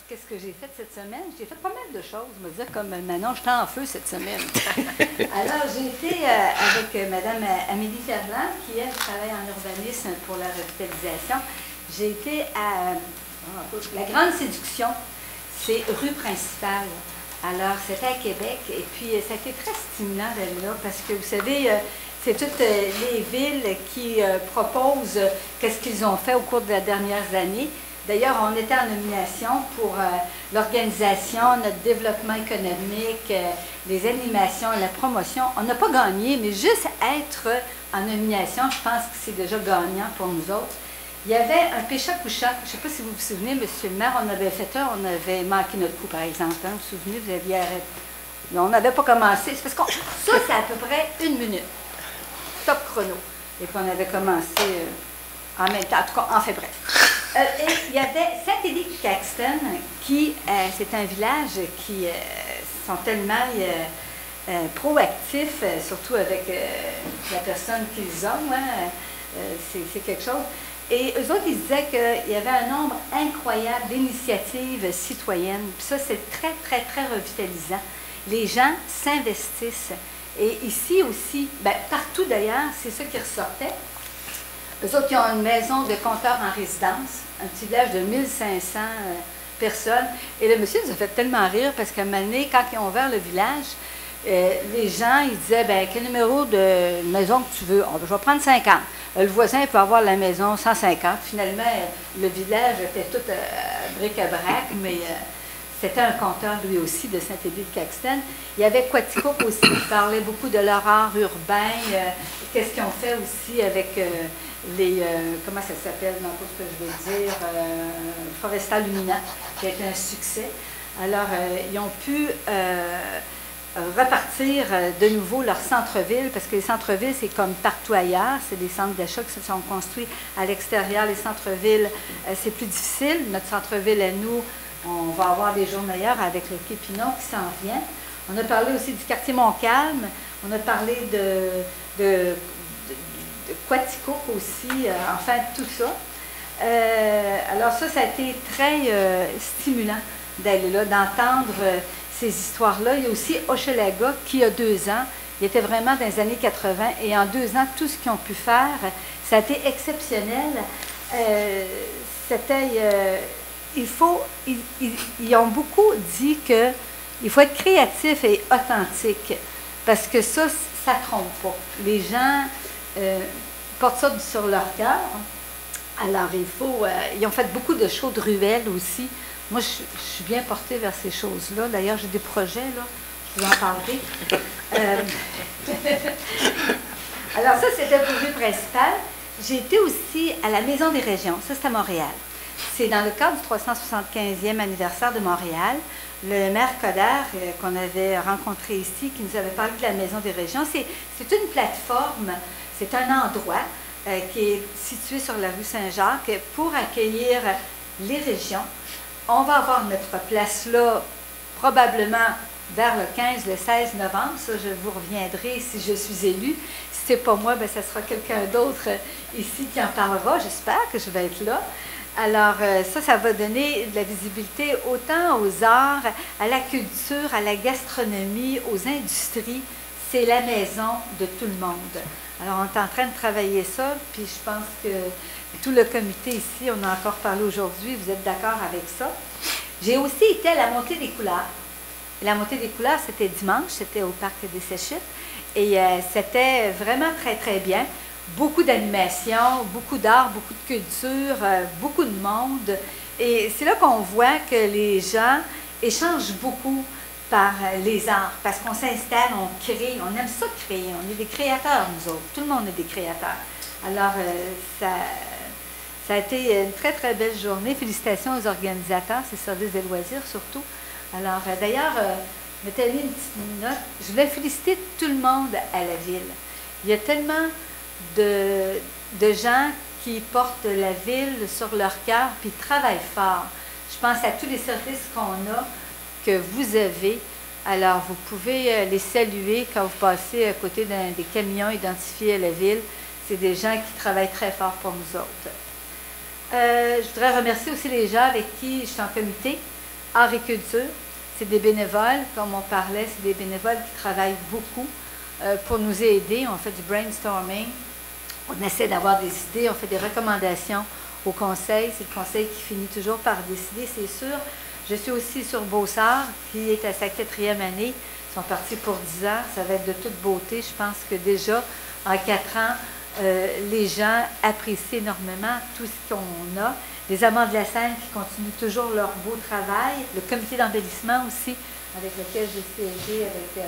qu'est-ce que j'ai fait cette semaine. J'ai fait pas mal de choses. Je me disais, comme Manon, j'étais en feu cette semaine. Alors, j'ai été avec Mme Amélie Ferland, qui, elle, travaille en urbanisme pour la revitalisation. J'ai été à la Grande Séduction, c'est rue principale. Alors, c'était à Québec. Et puis, ça a été très stimulant d'aller là parce que, vous savez, c'est toutes les villes qui proposent qu'est-ce qu'ils ont fait au cours de la dernière année. D'ailleurs, on était en nomination pour l'organisation, notre développement économique, les animations, la promotion. On n'a pas gagné, mais juste être en nomination, je pense que c'est déjà gagnant pour nous autres. Il y avait un pécha-coucha. Je ne sais pas si vous vous souvenez, monsieur le maire, on avait fait un, on avait manqué notre coup, par exemple. Hein, vous vous souvenez, vous aviez arrêté. On n'avait pas commencé. C'est parce que ça, c'est à peu près 1 minute. Top chrono. Et puis on avait commencé en même temps. En tout cas, en fait bref. Et il y avait Saint-Élie-Caxton, qui, c'est un village qui sont tellement proactifs, surtout avec la personne qu'ils ont. Hein, c'est quelque chose. Et eux autres, ils disaient qu'il y avait un nombre incroyable d'initiatives citoyennes. Puis ça, c'est très, très, très revitalisant. Les gens s'investissent. Et ici aussi, bien, partout d'ailleurs, c'est ça qui ressortait. Eux autres, ils ont une maison de compteurs en résidence, un petit village de 1500 personnes. Et le monsieur nous a fait tellement rire parce qu'à un moment donné, quand ils ont ouvert le village, les gens, ils disaient, ben quel numéro de maison que tu veux? Je vais prendre 50. Le voisin peut avoir la maison 150. Finalement, le village était tout bric-à-brac, mais c'était un conteur, lui aussi, de Saint-Élie-de-Caxton. Il y avait Quaticook aussi, qui parlait beaucoup de l'horreur urbain. Qu'est-ce qu'ils ont fait aussi avec les... comment ça s'appelle, dans tout ce que je veux dire? Forestal Luminant, qui a été un succès. Alors, ils ont pu repartir de nouveau leur centre-ville, parce que les centres-villes, c'est comme partout ailleurs. C'est des centres d'achat qui se sont construits à l'extérieur. Les centres-villes, c'est plus difficile. Notre centre-ville à nous, on va avoir des jours meilleurs avec le Képinon qui s'en vient. On a parlé aussi du quartier Montcalm. On a parlé de Quaticook aussi, enfin tout ça. Alors ça a été très stimulant d'aller là, d'entendre ces histoires-là. Il y a aussi Hochelaga qui a 2 ans. Il était vraiment dans les années 80 et en 2 ans, tout ce qu'ils ont pu faire, ça a été exceptionnel. Ils ont beaucoup dit qu'il faut être créatif et authentique parce que ça ne trompe pas. Les gens portent ça sur leur cœur. Alors, ils ont fait beaucoup de shows de ruelles aussi. Moi, je suis bien portée vers ces choses-là. D'ailleurs, j'ai des projets, là. Je vous en parlerai. Alors, ça, c'était le projet principal. J'ai été aussi à la Maison des Régions. Ça, c'est à Montréal. C'est dans le cadre du 375e anniversaire de Montréal. Le maire Coderre, qu'on avait rencontré ici, qui nous avait parlé de la Maison des Régions, c'est une plateforme, c'est un endroit qui est situé sur la rue Saint-Jacques pour accueillir les régions. On va avoir notre place là probablement vers le 15, le 16 novembre. Ça, je vous reviendrai si je suis élue. Si ce n'est pas moi, bien, ça sera quelqu'un d'autre ici qui en parlera. J'espère que je vais être là. Alors, ça va donner de la visibilité autant aux arts, à la culture, à la gastronomie, aux industries. C'est la maison de tout le monde. Alors, on est en train de travailler ça, puis je pense que tout le comité ici, on a encore parlé aujourd'hui, vous êtes d'accord avec ça. J'ai aussi été à la Montée des couleurs. La Montée des couleurs, c'était dimanche, c'était au Parc des Séchettes, et c'était vraiment très, très bien. Beaucoup d'animation, beaucoup d'art, beaucoup de culture, beaucoup de monde. Et c'est là qu'on voit que les gens échangent beaucoup par les arts, parce qu'on s'installe, on crée, on aime ça créer, on est des créateurs, nous autres. Tout le monde est des créateurs. Alors, ça a été une très, très belle journée. Félicitations aux organisateurs, c'est Service des loisirs surtout. Alors, d'ailleurs, je m'étais mis une petite note. Je voulais féliciter tout le monde à la ville. Il y a tellement de gens qui portent la ville sur leur cœur puis travaillent fort. Je pense à tous les services qu'on a, que vous avez. Alors, vous pouvez les saluer quand vous passez à côté des camions identifiés à la ville. C'est des gens qui travaillent très fort pour nous autres. Je voudrais remercier aussi les gens avec qui je suis en comité. Art et culture, c'est des bénévoles, comme on parlait, c'est des bénévoles qui travaillent beaucoup pour nous aider. On fait du brainstorming, on essaie d'avoir des idées, on fait des recommandations au conseil. C'est le conseil qui finit toujours par décider, c'est sûr. Je suis aussi sur Beaussart, qui est à sa 4e année. Ils sont partis pour 10 ans. Ça va être de toute beauté. Je pense que déjà, en 4 ans, les gens apprécient énormément tout ce qu'on a. Les Amants de la Seine qui continuent toujours leur beau travail. Le comité d'embellissement aussi, avec lequel j'ai siégé avec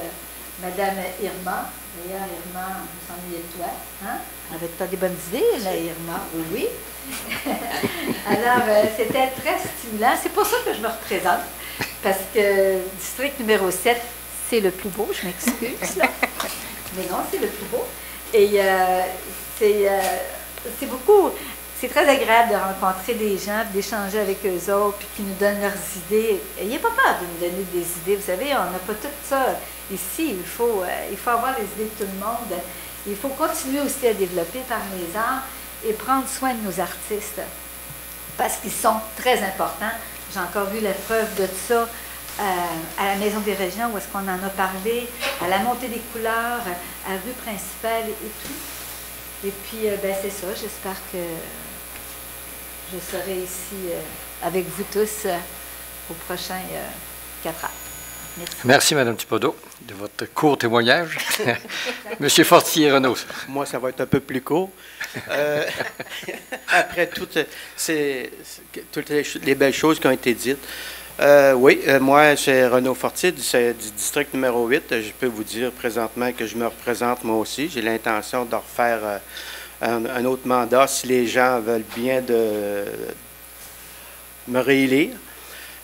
Madame Irma. D'ailleurs, Irma, on s'ennuie de toi. Hein? Avec pas des bonnes idées, là, Irma. Oui. Alors, c'était très stimulant. C'est pour ça que je me représente. Parce que district numéro 7, c'est le plus beau, je m'excuse. Mais non, c'est le plus beau. Et c'est beaucoup... C'est très agréable de rencontrer des gens, d'échanger avec eux autres, puis qui nous donnent leurs idées. N'ayez pas peur de nous donner des idées. Vous savez, on n'a pas tout ça ici. Il faut avoir les idées de tout le monde. Il faut continuer aussi à développer par les arts et prendre soin de nos artistes parce qu'ils sont très importants. J'ai encore vu la preuve de ça à la Maison des Régions où est-ce qu'on en a parlé, à la Montée des couleurs, à la rue principale et tout. Et puis, c'est ça. J'espère que je serai ici avec vous tous aux prochains 4 ans. Merci, Mme Thibodeau, de votre court témoignage. Monsieur Fortier-Renaud. Moi, ça va être un peu plus court. Après toutes les belles choses qui ont été dites, moi, c'est Renaud Fortier du district numéro 8. Je peux vous dire présentement que je me représente moi aussi. J'ai l'intention de refaire un autre mandat si les gens veulent bien de me réélire.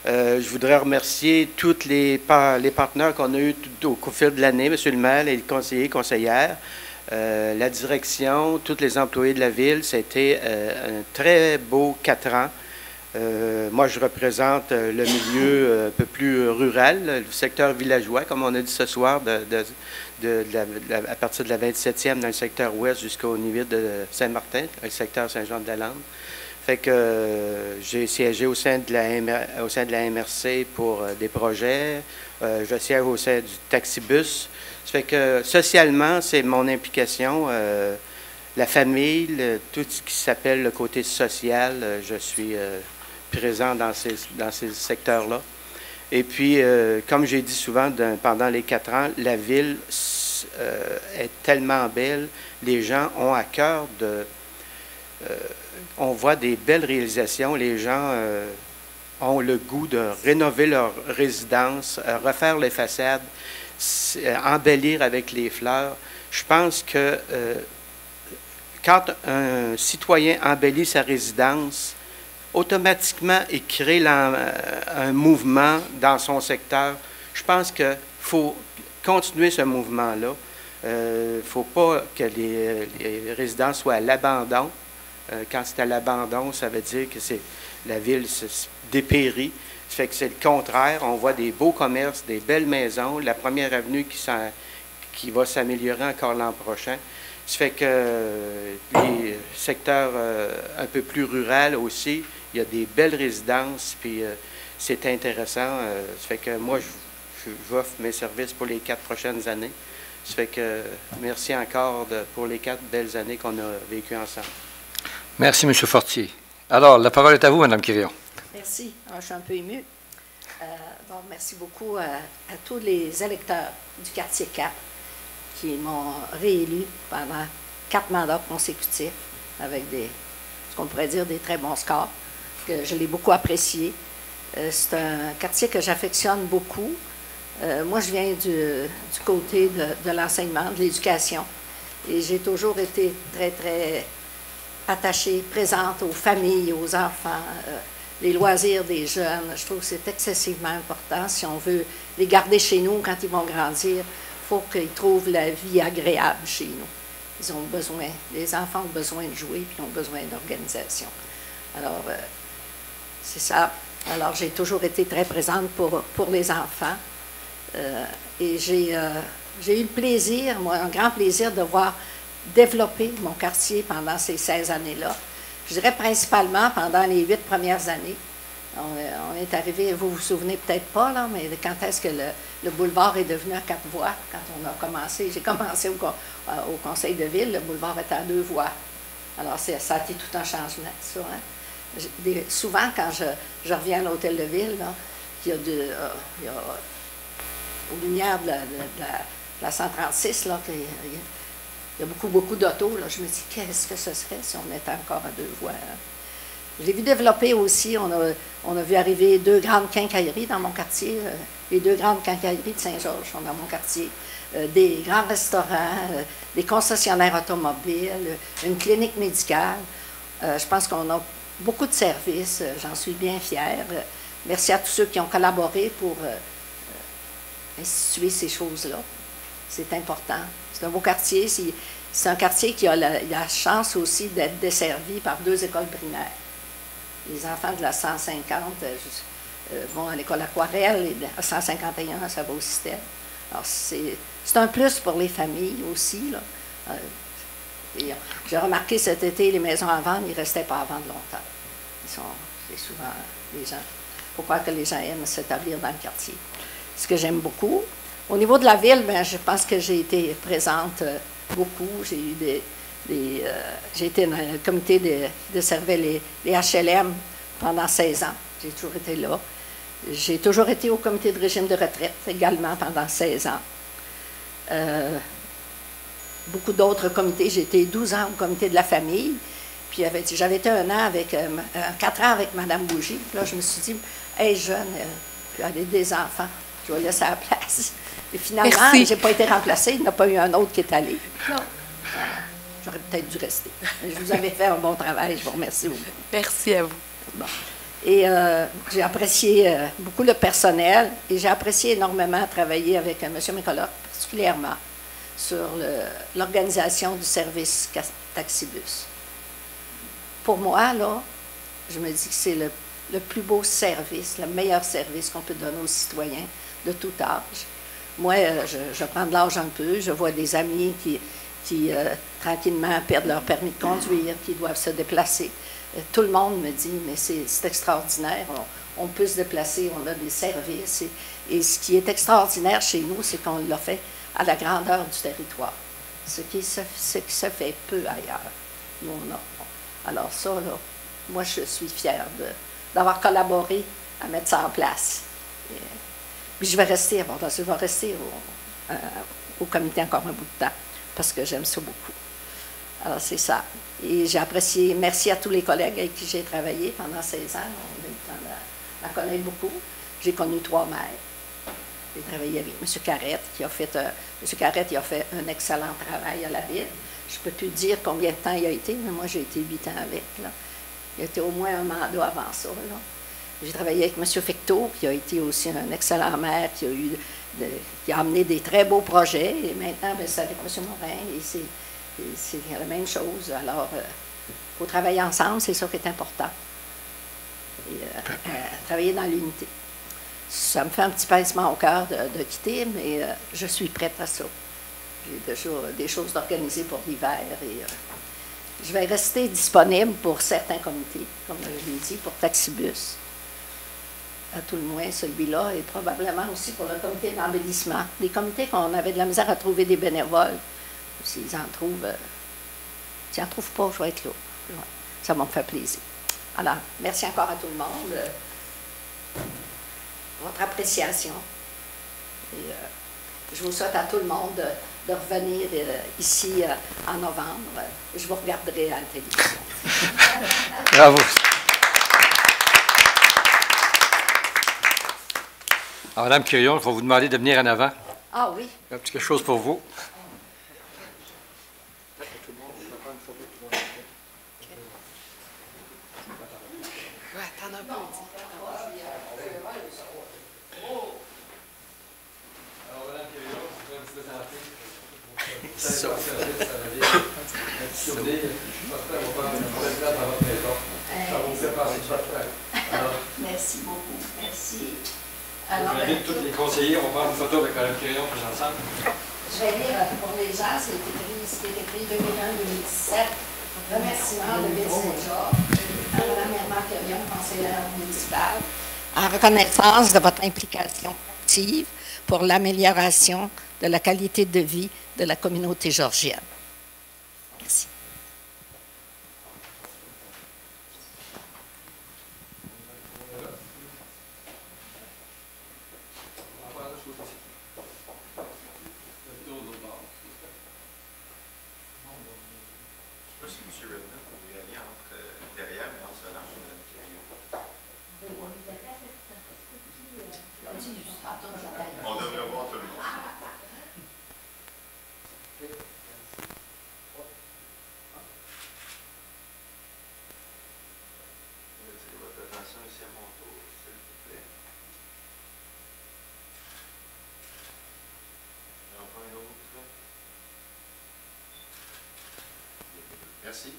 Je voudrais remercier tous les partenaires qu'on a eus au fil de l'année, M. le maire, les conseillers, conseillères, la direction, tous les employés de la ville. C'était un très beau 4 ans. Moi, je représente le milieu un peu plus rural, le secteur villageois, comme on a dit ce soir, à partir de la 27e dans le secteur ouest jusqu'au niveau de Saint-Martin, le secteur Saint-Jean-de-la-Lande. Fait que j'ai siégé au sein de la MRC pour des projets. Je siège au sein du taxibus. Ça fait que socialement, c'est mon implication. La famille, tout ce qui s'appelle le côté social, je suis présent dans ces secteurs-là. Et puis, comme j'ai dit souvent pendant les 4 ans, la ville est tellement belle. Les gens ont à cœur de... on voit des belles réalisations. Les gens ont le goût de rénover leur résidence, refaire les façades, embellir avec les fleurs. Je pense que quand un citoyen embellit sa résidence, automatiquement, il crée un mouvement dans son secteur. Je pense qu'il faut continuer ce mouvement-là. Il ne faut pas que les résidents soient à l'abandon. Quand c'est à l'abandon, ça veut dire que la ville se dépérit. Ça fait que c'est le contraire. On voit des beaux commerces, des belles maisons, la première avenue qui va s'améliorer encore l'an prochain. Ça fait que les secteurs un peu plus ruraux aussi, il y a des belles résidences, puis c'est intéressant. Ça fait que moi, j'offre mes services pour les 4 prochaines années. Ça fait que merci encore pour les 4 belles années qu'on a vécues ensemble. Merci, M. Fortier. Alors, la parole est à vous, Mme Quirion. Merci. Alors, je suis un peu émue. Merci beaucoup à tous les électeurs du quartier 4 qui m'ont réélu pendant 4 mandats consécutifs avec ce qu'on pourrait dire des très bons scores, que je l'ai beaucoup apprécié. C'est un quartier que j'affectionne beaucoup. Moi, je viens du côté de l'enseignement, de l'éducation, et j'ai toujours été très, très attachée, présente aux familles, aux enfants, les loisirs des jeunes. Je trouve que c'est excessivement important. Si on veut les garder chez nous quand ils vont grandir, il faut qu'ils trouvent la vie agréable chez nous. Ils ont besoin, les enfants ont besoin de jouer, puis ont besoin d'organisation. Alors, c'est ça. Alors, j'ai toujours été très présente pour les enfants. Et j'ai eu le plaisir, moi, un grand plaisir de voir développer mon quartier pendant ces 16 années-là. Je dirais principalement pendant les 8 premières années. On est arrivé, vous vous souvenez peut-être pas, là, mais quand est-ce que le boulevard est devenu à 4 voies? Quand on a commencé, j'ai commencé au conseil de ville, le boulevard était à 2 voies. Alors, ça a été tout un changement, ça. Hein? Souvent, quand je reviens à l'hôtel de ville, là, il y a aux lumières de la 136, là, il y a beaucoup d'autos. Là. Je me dis, qu'est-ce que ce serait si on était encore à 2 voies? Hein? Je l'ai vu développer aussi. On a vu arriver 2 grandes quincailleries dans mon quartier. Les 2 grandes quincailleries de Saint-Georges sont dans mon quartier. Des grands restaurants, des concessionnaires automobiles, une clinique médicale. Je pense qu'on a beaucoup de services. J'en suis bien fière. Merci à tous ceux qui ont collaboré pour instituer ces choses-là. C'est important. C'est un beau quartier. C'est un quartier qui a la chance aussi d'être desservi par 2 écoles primaires. Les enfants de la 150 vont à l'école Aquarelle et de la 151, ça va au système. Alors, c'est un plus pour les familles aussi. Là. J'ai remarqué cet été, les maisons à vendre, ils ne restaient pas à vendre longtemps. C'est souvent les gens. Il faut croire que les gens aiment s'établir dans le quartier. Ce que j'aime beaucoup. Au niveau de la ville, bien, je pense que j'ai été présente beaucoup. J'ai eu j'ai été dans le comité de servir les HLM pendant 16 ans. J'ai toujours été là. J'ai toujours été au comité de régime de retraite également pendant 16 ans. Beaucoup d'autres comités. J'ai été 12 ans au comité de la famille. Puis j'avais été 4 ans avec Mme Bougie. Puis là, je me suis dit, hey, jeune, puis elle a des enfants, je vais laisser la place. Et finalement, je n'ai pas été remplacée. Il n'y en a pas eu un autre qui est allé. Non. J'aurais peut-être dû rester. Je vous avais fait un bon travail. Je vous remercie beaucoup. Merci à vous. Bon. Et j'ai apprécié beaucoup le personnel et j'ai apprécié énormément travailler avec M. Mécoloc, particulièrement sur l'organisation du service taxibus. Pour moi, là, je me dis que c'est le plus beau service, le meilleur service qu'on peut donner aux citoyens de tout âge. Moi, je prends de l'âge un peu, je vois des amis qui tranquillement perdent leur permis de conduire, qui doivent se déplacer. Tout le monde me dit, mais c'est extraordinaire, on peut se déplacer, on a des services. Et ce qui est extraordinaire chez nous, c'est qu'on l'a fait à la grandeur du territoire, ce qui se fait peu ailleurs. Nous, on a. Alors ça, là, moi, je suis fière d'avoir collaboré à mettre ça en place. Puis je vais rester, au comité encore un bout de temps, parce que j'aime ça beaucoup. Alors, c'est ça. Et j'ai apprécié, merci à tous les collègues avec qui j'ai travaillé pendant 16 ans. On a eu le temps de la connaître beaucoup. J'ai connu 3 maires. J'ai travaillé avec M. Carrette, qui a fait un excellent travail à la ville. Je ne peux plus dire combien de temps il a été, mais moi, j'ai été 8 ans avec. Là. Il a été au moins un mandat avant ça. Là. J'ai travaillé avec M. Fecteau, qui a été aussi un excellent maire, qui a amené des très beaux projets. Et maintenant, c'est avec M. Morin, et c'est la même chose. Alors, il faut travailler ensemble, c'est ça qui est important. Et, travailler dans l'unité. Ça me fait un petit pincement au cœur de quitter, mais je suis prête à ça. J'ai déjà des choses d'organiser pour l'hiver et je vais rester disponible pour certains comités, comme je l'ai dit, pour Taxibus. À tout le moins, celui-là, et probablement aussi pour le comité d'embellissement. Des comités qu'on avait de la misère à trouver des bénévoles. S'ils en trouvent, s'ils n'en trouvent pas, je vais être là. Ça va me faire plaisir. Alors, merci encore à tout le monde. Votre appréciation. Et je vous souhaite à tout le monde de revenir ici en novembre. Je vous regarderai à la télévision. Bravo. Alors, Mme Quirion, je vais vous demander de venir en avant. Ah oui. Un petit quelque chose pour vous. Merci beaucoup. Merci. Alors, tous les conseillers, on va prendre une photo avec Mme Quirion tous ensemble. Je vais lire pour les gens, c'est écrit 2001-2017. Remerciement de Ville Saint-Georges à Mme Irma Quirion, conseillère municipale, en reconnaissance de votre implication active pour l'amélioration de la qualité de vie de la communauté georgienne. Merci. Merci.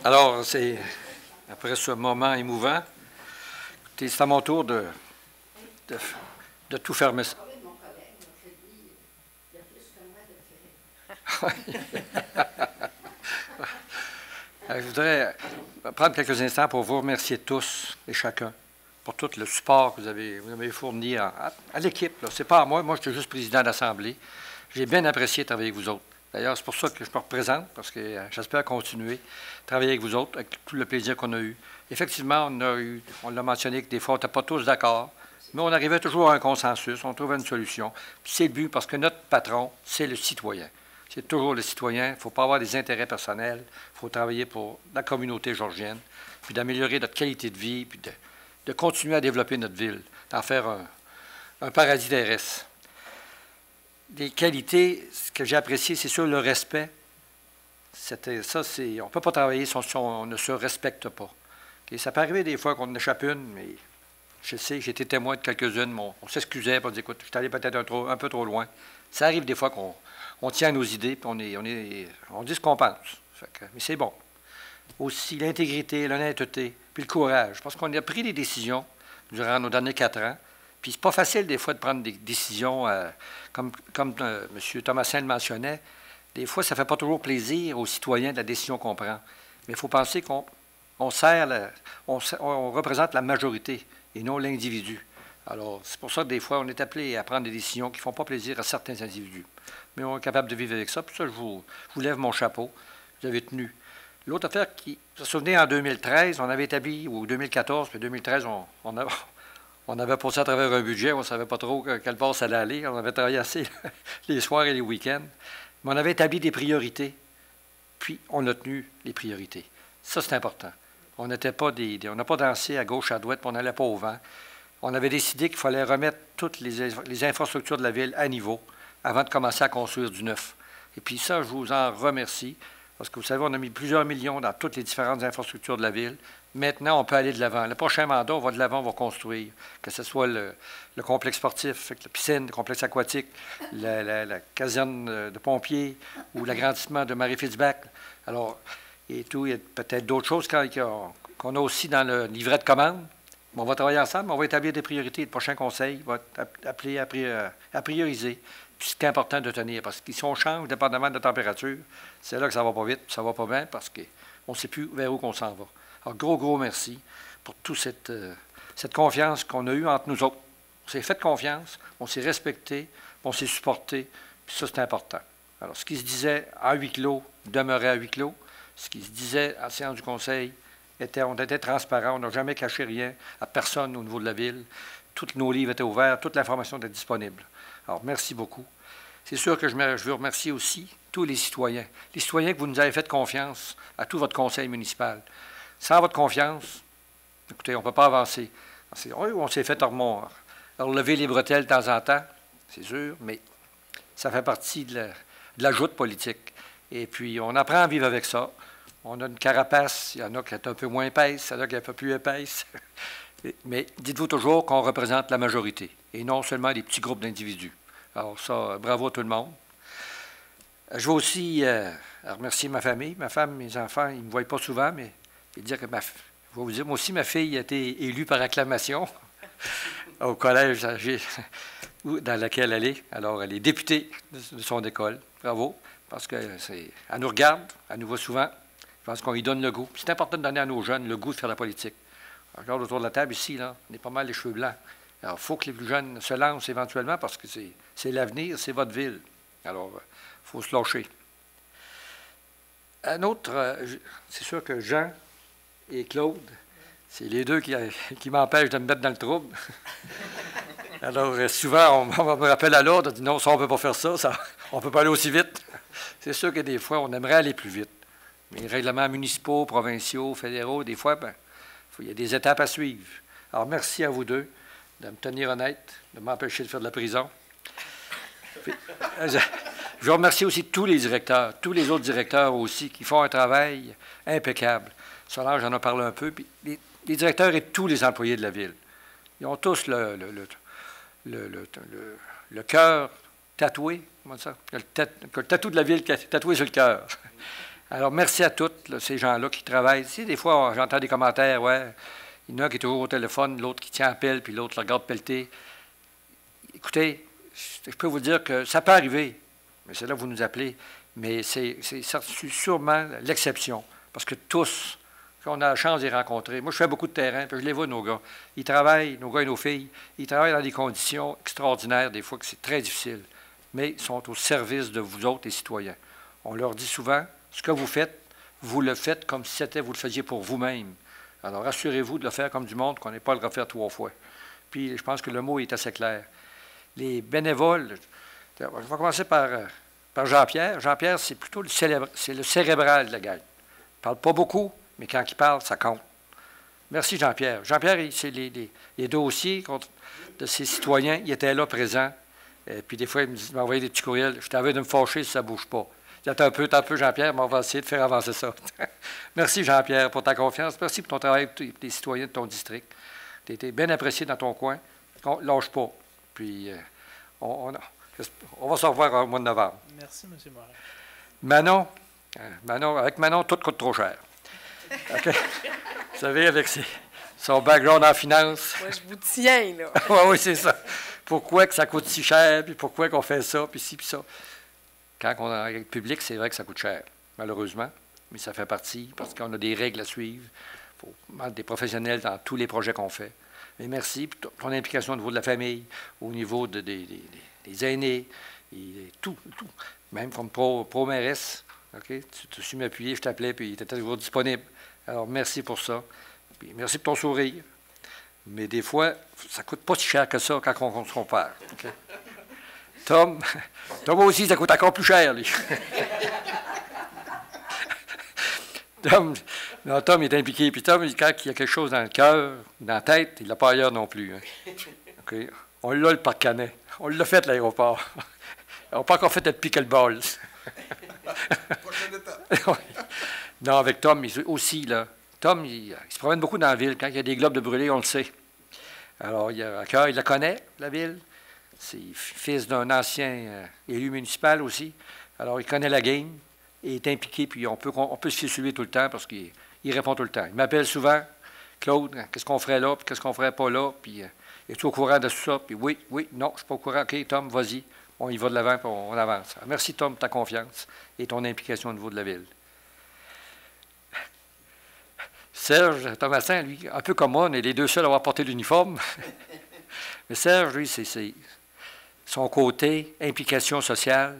Alors, c'est après ce moment émouvant, écoutez, c'est à mon tour de tout fermer ça. Je voudrais prendre quelques instants pour vous remercier tous et chacun pour tout le support que vous avez fourni à l'équipe. Ce n'est pas à moi. Moi, je suis juste président d'Assemblée. J'ai bien apprécié de travailler avec vous autres. D'ailleurs, c'est pour ça que je me représente, parce que j'espère continuer à travailler avec vous autres, avec tout le plaisir qu'on a eu. Effectivement, on l'a mentionné que des fois, on n'était pas tous d'accord, mais on arrivait toujours à un consensus, on trouvait une solution. Puis c'est le but, parce que notre patron, c'est le citoyen. C'est toujours le citoyen. Il ne faut pas avoir des intérêts personnels. Il faut travailler pour la communauté georgienne, puis d'améliorer notre qualité de vie, puis de continuer à développer notre ville, d'en faire un paradis terrestre. Des qualités, ce que j'ai apprécié, c'est sûr le respect. On ne peut pas travailler si on ne se respecte pas. Okay? Ça peut arriver des fois qu'on en échappe une, mais je sais, j'ai été témoin de quelques-unes, mais on s'excusait, on dit, écoute, je suis allé peut-être un peu trop loin. Ça arrive des fois qu'on tient à nos idées, puis on dit ce qu'on pense. Mais c'est bon. Aussi l'intégrité, l'honnêteté, puis le courage. Parce qu'on a pris des décisions durant nos derniers 4 ans. Puis c'est pas facile des fois de prendre des décisions, comme M. Thomasin le mentionnait. Des fois, ça ne fait pas toujours plaisir aux citoyens de la décision qu'on prend. Mais il faut penser qu'on représente la majorité et non l'individu. Alors, c'est pour ça que des fois, on est appelé à prendre des décisions qui ne font pas plaisir à certains individus. Mais on est capable de vivre avec ça. Puis ça, je vous lève mon chapeau. Vous avez tenu. L'autre affaire vous vous souvenez, en 2013, on avait établi, ou 2014, puis 2013, on avait passé à travers un budget, on ne savait pas trop quelle part ça allait aller. On avait travaillé assez les soirs et les week-ends. Mais on avait établi des priorités, puis on a tenu les priorités. Ça, c'est important. On n'a pas dansé à gauche, à droite, puis on n'allait pas au vent. On avait décidé qu'il fallait remettre toutes les infrastructures de la ville à niveau avant de commencer à construire du neuf. Et puis ça, je vous en remercie, parce que vous savez, on a mis plusieurs millions dans toutes les différentes infrastructures de la ville. Maintenant, on peut aller de l'avant. Le prochain mandat, on va de l'avant, on va construire. Que ce soit le complexe sportif, la piscine, le complexe aquatique, la caserne de pompiers ou l'agrandissement de Marie-Fitzbach. Alors, et tout, il y a peut-être d'autres choses qu'on a aussi dans le livret de commande. On va travailler ensemble, on va établir des priorités. Le prochain conseil va être appelé à prioriser. Puis c'est important de tenir, parce que si on change, dépendamment de la température, c'est là que ça va pas vite, ça va pas bien, parce qu'on ne sait plus vers où qu'on s'en va. Alors, gros merci pour toute cette confiance qu'on a eue entre nous autres. On s'est fait confiance, on s'est respecté, on s'est supporté, puis ça, c'est important. Alors, ce qui se disait à huis clos demeurait à huis clos. Ce qui se disait à la séance du conseil, on était transparent, on n'a jamais caché rien à personne au niveau de la ville. Tous nos livres étaient ouverts, toute l'information était disponible. Alors, merci beaucoup. C'est sûr que je veux remercier aussi tous les citoyens que vous nous avez fait confiance à tout votre conseil municipal. Sans votre confiance, écoutez, on ne peut pas avancer. On s'est fait relever les bretelles de temps en temps, c'est sûr, mais ça fait partie de la joute politique. Et puis, on apprend à vivre avec ça. On a une carapace, il y en a qui est un peu moins épaisse, il y en a qui est un peu plus épaisse. Mais dites-vous toujours qu'on représente la majorité, et non seulement des petits groupes d'individus. Alors ça, bravo à tout le monde. Je veux aussi remercier ma famille. Ma femme, mes enfants, ils ne me voient pas souvent, mais je vais vous dire, moi aussi, ma fille a été élue par acclamation au collège dans lequel elle est. Alors, elle est députée de son école. Bravo, parce qu'elle nous regarde, elle nous voit souvent. Je pense qu'on lui donne le goût. C'est important de donner à nos jeunes le goût de faire la politique. Je regarde autour de la table ici, là, on est pas mal les cheveux blancs. Alors, il faut que les plus jeunes se lancent éventuellement parce que c'est l'avenir, c'est votre ville. Alors, il faut se lâcher. Un autre, c'est sûr que Jean et Claude, c'est les deux qui m'empêchent de me mettre dans le trouble. Alors, souvent, on me rappelle à l'ordre, on dit non, ça, on ne peut pas faire ça, on ne peut pas aller aussi vite. C'est sûr que des fois, on aimerait aller plus vite. Mais les règlements municipaux, provinciaux, fédéraux, des fois, il y a des étapes à suivre. Alors, merci à vous deux de me tenir honnête, de m'empêcher de faire de la prison. Puis, je veux remercier aussi tous les directeurs, tous les autres directeurs aussi, qui font un travail impeccable. Solange en a parlé un peu. Puis les directeurs et tous les employés de la ville, ils ont tous le cœur tatoué, comment ça? Le tatou de la ville tatoué sur le cœur. Alors, merci à tous là, ces gens-là qui travaillent. Tu sais, des fois, j'entends des commentaires, ouais, il y en a un qui est toujours au téléphone, l'autre qui tient à pelle, puis l'autre le regarde pelleter. Écoutez, je peux vous dire que ça peut arriver, mais c'est là que vous nous appelez, mais c'est sûrement l'exception, parce que tous, on a la chance de les rencontrer. Moi, je fais beaucoup de terrain, puis je les vois, nos gars. Ils travaillent, nos gars et nos filles, ils travaillent dans des conditions extraordinaires, des fois que c'est très difficile, mais ils sont au service de vous autres, les citoyens. On leur dit souvent, ce que vous le faites comme si vous le faisiez pour vous-même. Alors, assurez-vous de le faire comme du monde, qu'on n'ait pas à le refaire 3 fois. Puis, je pense que le mot est assez clair. Les bénévoles, je vais commencer par Jean-Pierre. Jean-Pierre, c'est plutôt le cérébral de la gang. Il ne parle pas beaucoup, mais quand il parle, ça compte. Merci, Jean-Pierre. Jean-Pierre, c'est les dossiers de ces citoyens, il était là, présent. Et puis, des fois, il m'envoyait des petits courriels. Je t'avais de me fâcher si ça ne bouge pas. Attends un peu, Jean-Pierre, mais on va essayer de faire avancer ça. Merci, Jean-Pierre, pour ta confiance. Merci pour ton travail avec les citoyens de ton district. Tu as été bien apprécié dans ton coin. Lâche pas. Puis, on va se revoir au mois de novembre. Merci, M. Morin. Avec Manon, tout coûte trop cher. Okay. Vous savez, avec son background en finance. Moi, je vous tiens, là. Oui, c'est ça. Pourquoi que ça coûte si cher, puis pourquoi qu'on fait ça, puis ci, puis ça. Quand on est avec le public, c'est vrai que ça coûte cher, malheureusement, mais ça fait partie, parce qu'on a des règles à suivre. Il faut mettre des professionnels dans tous les projets qu'on fait. Mais merci pour ton implication au niveau de la famille, au niveau des aînés, et tout. Même comme pro-mairesse. Okay? Tu su m'appuyer, je t'appelais, puis tu étais toujours disponible. Alors, merci pour ça. Puis, merci pour ton sourire. Mais des fois, ça ne coûte pas si cher que ça quand on se compare. Okay? Tom aussi, ça coûte encore plus cher, lui. Tom, il est impliqué. Puis Tom, quand il y a quelque chose dans le cœur, dans la tête, il ne l'a pas ailleurs non plus. Hein. Okay. On l'a, le parc Canet. On l'a fait, l'aéroport. On n'a pas encore fait le pickleball. Non, avec Tom, aussi, là. Tom, il se promène beaucoup dans la ville. Quand il y a des globes de brûlés, on le sait. Alors, il a à cœur, il la connaît, la ville. C'est fils d'un ancien élu municipal aussi. Alors, il connaît la game. Il est impliqué, puis on peut se fier sur lui tout le temps parce qu'il répond tout le temps. Il m'appelle souvent, Claude, qu'est-ce qu'on ferait là, puis qu'est-ce qu'on ferait pas là, puis es-tu au courant de tout ça? Puis oui, non, je ne suis pas au courant. OK, Tom, vas-y, on y va de l'avant, puis on avance. Alors, merci, Tom, pour ta confiance et ton implication au niveau de la ville. Serge Thomasin, lui, un peu comme moi, on est les deux seuls à avoir porté l'uniforme. Mais Serge, lui, c'est son côté implication sociale,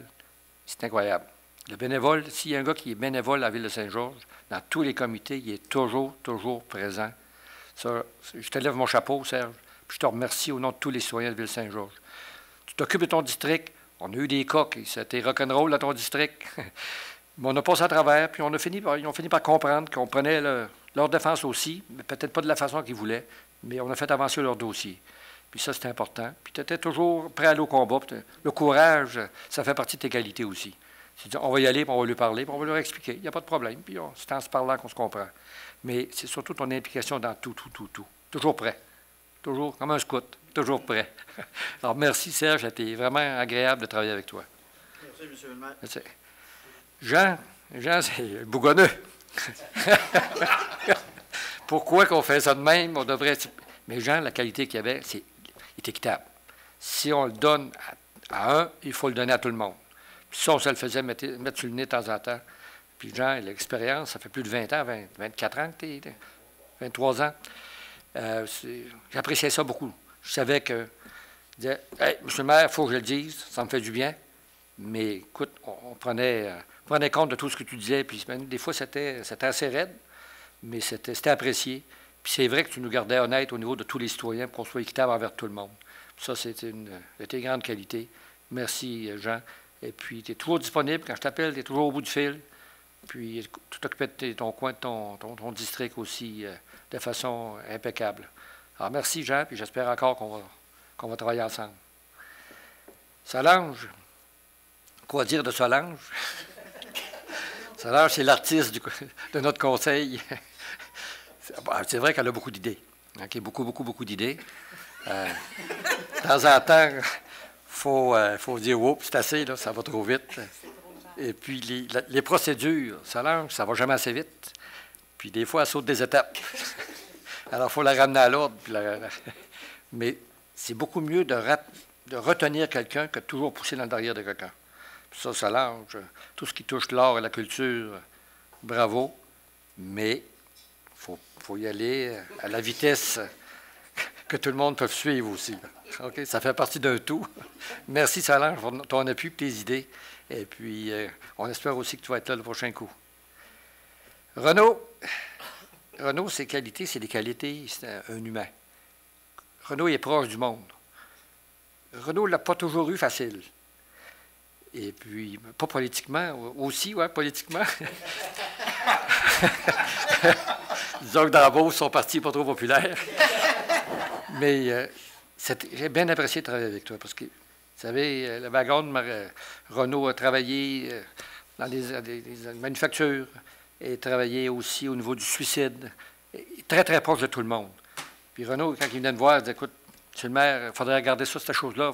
c'est incroyable. Le bénévole, s'il y a un gars qui est bénévole à la Ville de Saint-Georges, dans tous les comités, il est toujours présent. Ça, je te lève mon chapeau, Serge, puis je te remercie au nom de tous les citoyens de Ville de Saint-Georges. Tu t'occupes de ton district. On a eu des cas qui c'était rock'n'roll dans ton district. Mais on a passé à travers, puis ils ont fini par comprendre qu'on prenait leur défense aussi, mais peut-être pas de la façon qu'ils voulaient, mais on a fait avancer leur dossier. Puis ça, c'est important. Puis tu étais toujours prêt à aller au combat. Le courage, ça fait partie de tes qualités aussi. On va y aller, puis on va lui parler, puis on va leur expliquer. Il n'y a pas de problème. Puis c'est en se parlant qu'on se comprend. Mais c'est surtout ton implication dans tout. Toujours prêt. Toujours comme un scout. Toujours prêt. Alors, merci, Serge. C'était vraiment agréable de travailler avec toi. Merci, M. le maire. Merci. Jean, c'est bougonneux. Pourquoi qu'on fait ça de même? On devrait... Mais Jean, la qualité qu'il avait, il est équitable. Si on le donne à un, il faut le donner à tout le monde. Puis ça, on se le faisait mettre sur le nez de temps en temps. Puis Jean, l'expérience, ça fait plus de 20 ans, 24 ans que tu es, 23 ans. J'appréciais ça beaucoup. Je savais que, je disais, hey, M. le maire, il faut que je le dise, ça me fait du bien. Mais écoute, on prenait compte de tout ce que tu disais. Puis des fois, c'était assez raide, mais c'était apprécié. Puis c'est vrai que tu nous gardais honnêtes au niveau de tous les citoyens pour qu'on soit équitable envers tout le monde. Ça, c'était une grande qualité. Merci, Jean. Et puis, tu es toujours disponible. Quand je t'appelle, tu es toujours au bout du fil. Puis, tu t'occupes de ton coin, de ton district aussi, de façon impeccable. Alors, merci, Jean, puis j'espère encore qu'on va travailler ensemble. Solange, quoi dire de Solange? Solange, c'est l'artiste de notre conseil. C'est vrai qu'elle a beaucoup d'idées. Okay? Beaucoup d'idées. De temps en temps, il faut dire « Oups, c'est assez, là, ça va trop vite. » Et puis, les procédures, ça ne va jamais assez vite. Puis, des fois, elle saute des étapes. Alors, il faut la ramener à l'ordre. Mais c'est beaucoup mieux de retenir quelqu'un que de toujours pousser dans le derrière de quelqu'un. Puis ça, Solange, tout ce qui touche l'art et la culture, bravo. Mais il faut y aller à la vitesse que tout le monde peut suivre aussi. OK? Ça fait partie d'un tout. Merci, Solange, pour ton appui et tes idées. Et puis, on espère aussi que tu vas être là le prochain coup. Renaud, ses qualités, c'est des qualités, c'est un humain. Renaud est proche du monde. Renaud ne l'a pas toujours eu facile. Et puis, pas politiquement, aussi, oui, politiquement. Disons que dans la Beauce, son parti n'est pas trop populaire. Mais j'ai bien apprécié de travailler avec toi parce que, vous savez, le background, Renaud a travaillé dans des manufactures et travaillé aussi au niveau du suicide. Très, très proche de tout le monde. Puis Renaud, quand il venait me voir, il disait, écoute, monsieur le maire, il faudrait regarder ça, cette chose-là.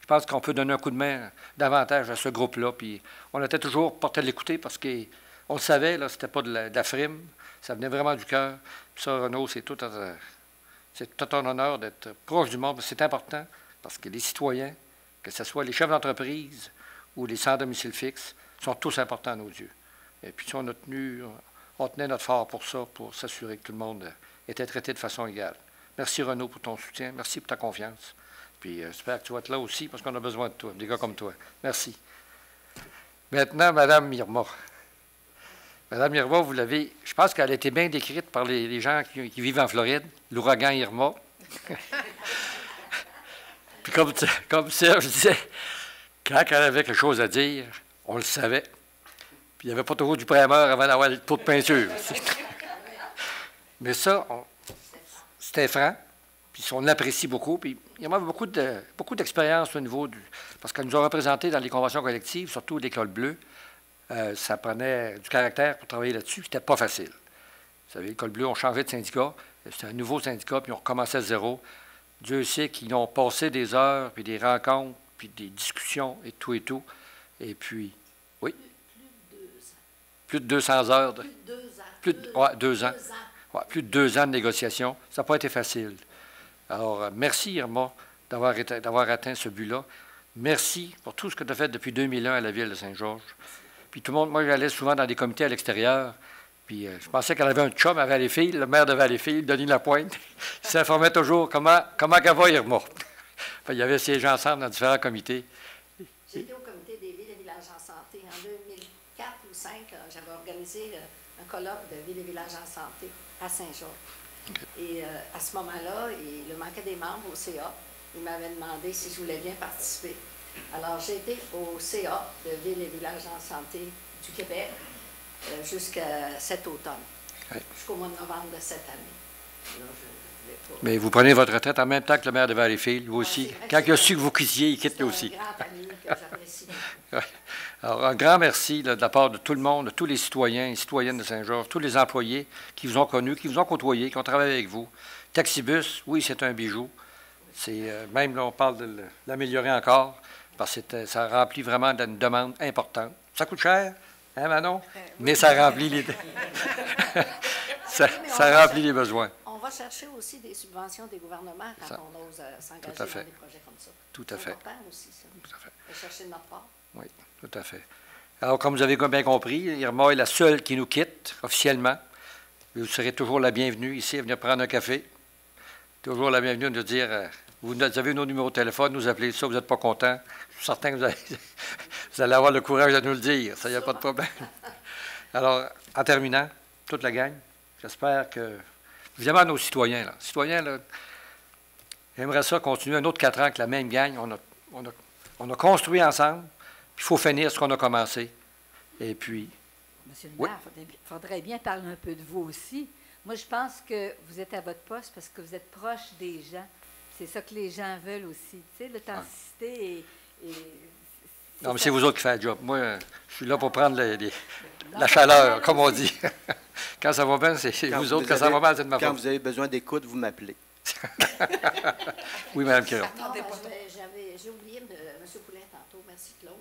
Je pense qu'on peut donner un coup de main davantage à ce groupe-là. Puis on était toujours porté à l'écouter parce qu'on le savait, là, c'était pas de la frime. Ça venait vraiment du cœur. Puis ça, Renaud, c'est tout un honneur d'être proche du monde. C'est important parce que les citoyens, que ce soit les chefs d'entreprise ou les sans domicile fixe, sont tous importants à nos yeux. Et puis on tenait notre fort pour ça, pour s'assurer que tout le monde était traité de façon égale. Merci Renaud pour ton soutien. Merci pour ta confiance. Puis j'espère que tu vas être là aussi parce qu'on a besoin de toi, des gars comme toi. Merci. Maintenant, Mme Irma. Mme Irma, vous l'avez, je pense qu'elle a été bien décrite par les gens qui vivent en Floride, l'ouragan Irma. Puis comme Serge disait, quand elle avait quelque chose à dire, on le savait. Puis il n'y avait pas toujours du primeur avant d'avoir le pot de peinture. Mais ça, c'était franc, puis on l'apprécie beaucoup. Puis il y a beaucoup d'expérience au niveau parce qu'elle nous a représentés dans les conventions collectives, surtout l'école bleue. Ça prenait du caractère pour travailler là-dessus. C'était pas facile. Vous savez, l'école bleue, on changeait de syndicat. C'était un nouveau syndicat, puis on recommençait à zéro. Dieu sait qu'ils ont passé des heures, puis des rencontres, puis des discussions et tout et tout. Et puis, oui. Plus de 200 heures. Plus de 2 ans. Ouais, plus de 2 ans de négociation. Ça n'a pas été facile. Alors, merci, Irma, d'avoir atteint ce but-là. Merci pour tout ce que tu as fait depuis 2001 à la ville de Saint-Georges. Puis tout le monde, moi, j'allais souvent dans des comités à l'extérieur. Puis je pensais qu'elle avait un chum à Valleyfield, le maire de Valleyfield, Denis Lapointe. Il s'informait toujours comment elle va, Irma. Il y avait siégé ensemble dans différents comités. J'étais au comité des villes et villages en santé. En 2004 ou 2005, j'avais organisé un colloque de villes et villages en santé à Saint-Georges. Okay. Et à ce moment-là, il manquait des membres au CA. Il m'avait demandé si je voulais bien participer. Alors, j'ai été au CA de Villes et villages en santé du Québec jusqu'à cet automne, jusqu'au mois de novembre de cette année. Là, mais vous prenez votre retraite en même temps que le maire de Valleyfield, vous aussi. Quand il a su que vous quittiez, il quitte lui aussi. C'est un grand ami que j'apprécie. Alors, un grand merci là, de la part de tout le monde, de tous les citoyens et citoyennes de Saint-Georges, tous les employés qui vous ont connus, qui vous ont côtoyés, qui ont travaillé avec vous. Taxibus, oui, c'est un bijou. Même là, on parle de l'améliorer encore, parce que ça remplit vraiment une demande importante. Ça coûte cher, hein, Manon? Mais ça remplit les... ça remplit les besoins. On va chercher aussi des subventions des gouvernements quand on ose s'engager dans des projets comme ça. Tout à fait. C'est important aussi, ça. Tout à fait. De chercher de notre part. Oui, tout à fait. Alors, comme vous avez bien compris, Irma est la seule qui nous quitte officiellement. Vous serez toujours la bienvenue ici à venir prendre un café. Toujours la bienvenue de nous dire, vous avez nos numéros de téléphone, nous appelez ça, vous n'êtes pas content. Je suis certain que vous allez avoir le courage de nous le dire. Ça, il n'y a pas de problème. Alors, en terminant, toute la gang, j'espère que, évidemment, à nos citoyens, là, j'aimerais ça continuer un autre 4 ans avec la même gang. On a construit ensemble, puis il faut finir ce qu'on a commencé. Et puis... Monsieur le maire, il faudrait bien parler un peu de vous aussi. Moi, je pense que vous êtes à votre poste parce que vous êtes proche des gens. C'est ça que les gens veulent aussi. Tu sais, l'authenticité et non, mais c'est vous autres qui faites le job. Moi, je suis là pour prendre la chaleur, comme on dit. Quand ça va bien, c'est vous autres. Quand ça va mal, c'est de ma faute. Quand vous avez besoin d'écoute, vous m'appelez. Oui, Mme Caron. J'ai oublié M. Poulin tantôt. Merci, Claude.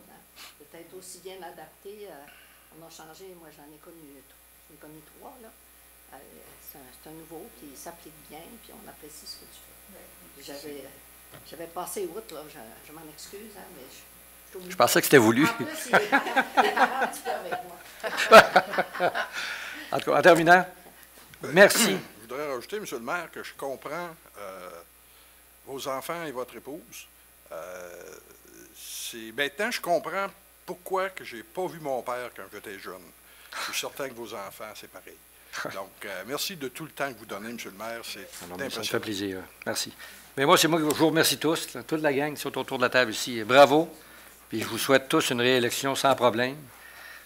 peut-être aussi bien adapté. On a changé, moi j'en ai connu trois, là. C'est un nouveau, puis il s'applique bien, puis on apprécie ce que tu fais. J'avais passé outre, là, je m'en excuse, hein, mais je pensais que c'était voulu. En plus, il est parents un petit peu avec moi. En tout cas, en terminant, merci. Je voudrais rajouter, M. le maire, que je comprends vos enfants et votre épouse. Maintenant, je comprends pourquoi que je n'ai pas vu mon père quand j'étais jeune. Je suis certain que vos enfants, c'est pareil. Donc, merci de tout le temps que vous donnez, M. le maire. C'est impressionnant. Ça me fait plaisir. Merci. Mais moi, c'est moi qui vous remercie tous, là, toute la gang qui sont autour de la table ici. Bravo. Puis je vous souhaite tous une réélection sans problème.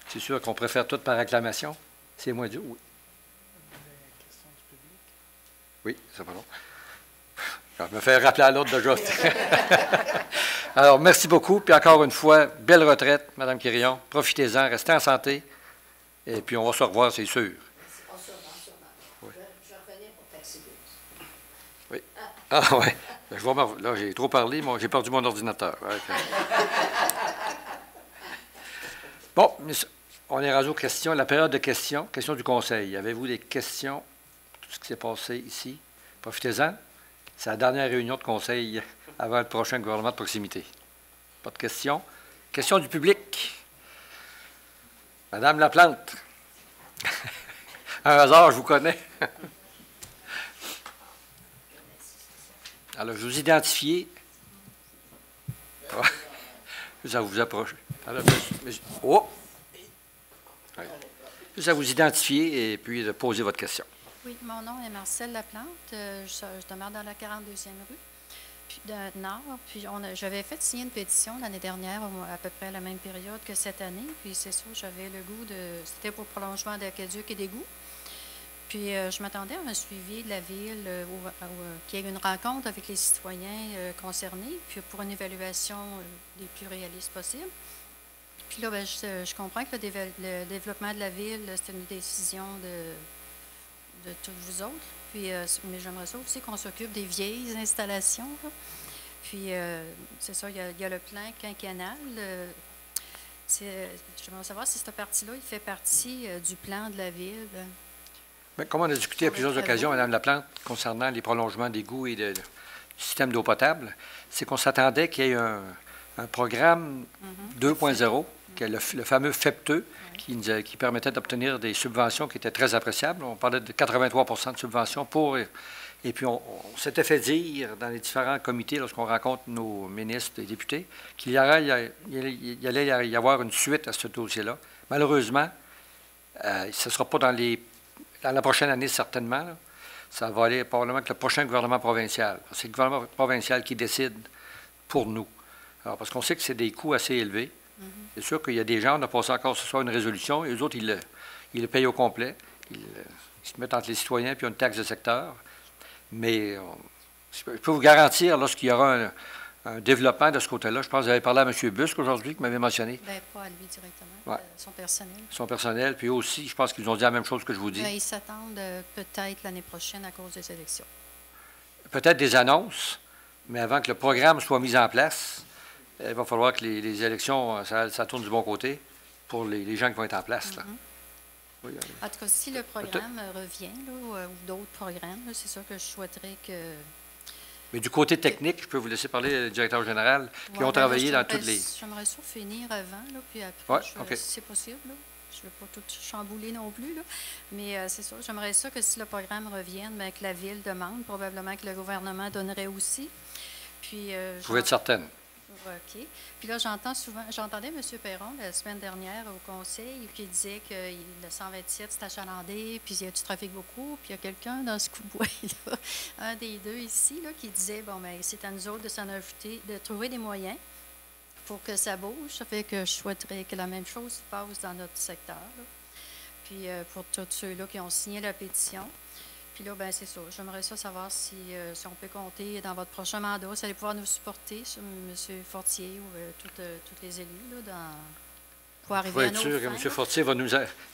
C'est sûr qu'on préfère tout par acclamation. C'est moins dur, oui. Oui, c'est pas long. Je me fais rappeler à l'ordre déjà. Alors, merci beaucoup. Puis encore une fois, belle retraite, Mme Quirion. Profitez-en, restez en santé. Et puis, on va se revoir, c'est sûr. On se revoit sûrement. Oui. Je vais revenir pour taxer 12. Oui. Ah, oui. Là, j'ai trop parlé, j'ai perdu mon ordinateur. Bon, on est rendu aux questions. La période de questions. Questions du Conseil. Avez-vous des questions? Tout ce qui s'est passé ici. Profitez-en. C'est la dernière réunion de Conseil avant le prochain gouvernement de proximité. Pas de questions? Questions du public. Madame Laplante. Un hasard, je vous connais. Alors, je vous identifier. Juste à vous approcher. Alors, oh! Juste à vous identifier et puis de poser votre question. Oui, mon nom est Marcel Laplante. Je demeure dans la 42e rue, puis Nord. Puis j'avais fait signer une pétition l'année dernière, à peu près à la même période que cette année. Puis c'est sûr, j'avais le goût c'était pour prolongement d'aqueduc et d'égouts. Puis je m'attendais à un suivi de la ville, qu'il y ait une rencontre avec les citoyens concernés, puis pour une évaluation les plus réalistes possible. Puis là, je comprends que le développement de la ville, c'est une décision de tous vous autres. Puis, mais j'aimerais ça aussi qu'on s'occupe des vieilles installations, là. Puis, c'est ça, il y a le plan quinquennal. J'aimerais savoir si cette partie-là, il fait partie du plan de la ville. Bien, comme on a discuté à plusieurs occasions, Mme Laplante, concernant les prolongements d'égouts et du système d'eau potable, c'est qu'on s'attendait qu'il y ait un programme 2.0, le fameux FEPTE, qui permettait d'obtenir des subventions qui étaient très appréciables. On parlait de 83 de subventions et puis on s'était fait dire dans les différents comités, lorsqu'on rencontre nos ministres et députés, qu'il allait y avoir une suite à ce dossier-là. Malheureusement, ce ne sera pas dans la prochaine année, certainement. Là. Ça va aller probablement avec le prochain gouvernement provincial. C'est le gouvernement provincial qui décide pour nous. Alors, parce qu'on sait que c'est des coûts assez élevés. C'est sûr qu'il y a des gens, on a passé encore ce soir une résolution, et eux autres, ils le payent au complet. Ils se mettent entre les citoyens puis une taxe de secteur. Mais je peux vous garantir, lorsqu'il y aura un développement de ce côté-là, je pense que vous avez parlé à M. Busque aujourd'hui, qui m'avait mentionné. Bien, pas à lui directement, ouais. Son personnel. Son personnel, puis aussi, je pense qu'ils ont dit la même chose que je vous dis. Bien, ils s'attendent peut-être l'année prochaine à cause des élections. Peut-être des annonces, mais avant que le programme soit mis en place, il va falloir que les élections, ça tourne du bon côté pour les gens qui vont être en place. Là. Oui, en tout cas, si le programme revient, là, ou d'autres programmes, c'est sûr que je souhaiterais que... Mais du côté technique, je peux vous laisser parler le directeur général, qui ont travaillé dans toutes les... J'aimerais ça finir avant, là, puis après, si c'est possible. Là. Je ne veux pas tout chambouler non plus, là. Mais c'est sûr, j'aimerais ça que si le programme revienne, bien, que la Ville demande, probablement que le gouvernement donnerait aussi. Puis, vous pouvez être certaine. OK. Puis là, j'entendais M. Perron la semaine dernière au conseil qui disait que le 127, c'est achalandé, puis il y a du trafic beaucoup, puis il y a quelqu'un dans ce coup de bois, là, un des deux ici, là, qui disait, bon, bien, c'est à nous autres de s'en ajouter, de trouver des moyens pour que ça bouge. Ça fait que je souhaiterais que la même chose se passe dans notre secteur, là. Puis pour tous ceux-là qui ont signé la pétition. Puis là, bien, c'est ça. J'aimerais ça savoir si on peut compter dans votre prochain mandat, si vous allez pouvoir nous supporter, M. Fortier ou tous les élus, là, pour arriver Vous à êtes nos sûr que fins. M. Fortier va nous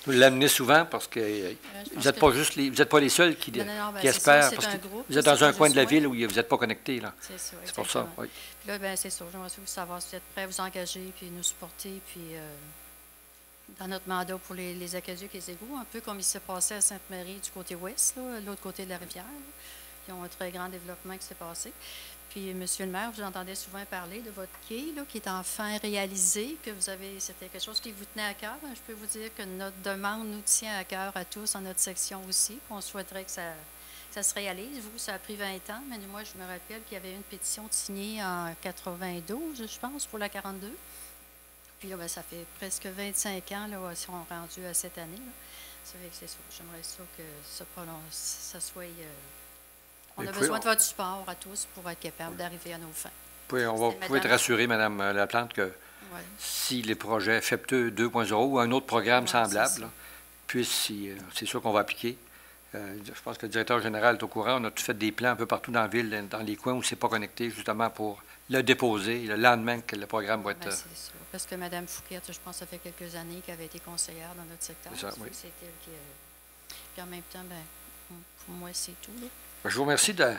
l'amener souvent parce que vous n'êtes pas juste vous n'êtes pas les seuls qui, Non, ben, qui c'est espèrent. ça, Parce c'est que un groupe, vous êtes c'est dans un pas coin de la juste moi. ville où vous n'êtes pas connectés. Là. C'est ça, c'est pour ça. exactement. Oui. Puis là, ben, c'est ça. J'aimerais ça vous savoir si vous êtes prêts à vous engager puis nous supporter. Puis dans notre mandat pour les aqueducs et les égouts, un peu comme il s'est passé à Sainte-Marie du côté ouest, là, l'autre côté de la rivière. Là. Ils ont un très grand développement qui s'est passé. Puis, Monsieur le maire, vous entendez souvent parler de votre quai, là, qui est enfin réalisé, que vous avez, c'était quelque chose qui vous tenait à cœur. Je peux vous dire que notre demande nous tient à cœur à tous, en notre section aussi. On souhaiterait que ça se réalise. Vous, ça a pris 20 ans, mais moi, je me rappelle qu'il y avait une pétition signée en 92, je pense, pour la 42. Puis là, ben, ça fait presque 25 ans, là, si on est rendu à cette année. Là. Ça fait que c'est ça. J'aimerais ça que ça soit... on a besoin de votre support à tous pour être capable d'arriver à nos fins. Vous pouvez être rassurée, Mme Laplante, que si les projets FEPTE 2.0 ou un autre programme semblable c'est sûr qu'on va appliquer. Je pense que le directeur général est au courant. On a tout fait des plans un peu partout dans la ville, dans les coins où ce n'est pas connecté, justement pour le déposer le lendemain que le programme va être... c'est sûr. Parce que Mme Fouquet, je pense que ça fait quelques années qu'elle avait été conseillère dans notre secteur. C'est ça, oui. C'est elle qui... Puis en même temps, pour moi, c'est tout. Là. Je vous remercie de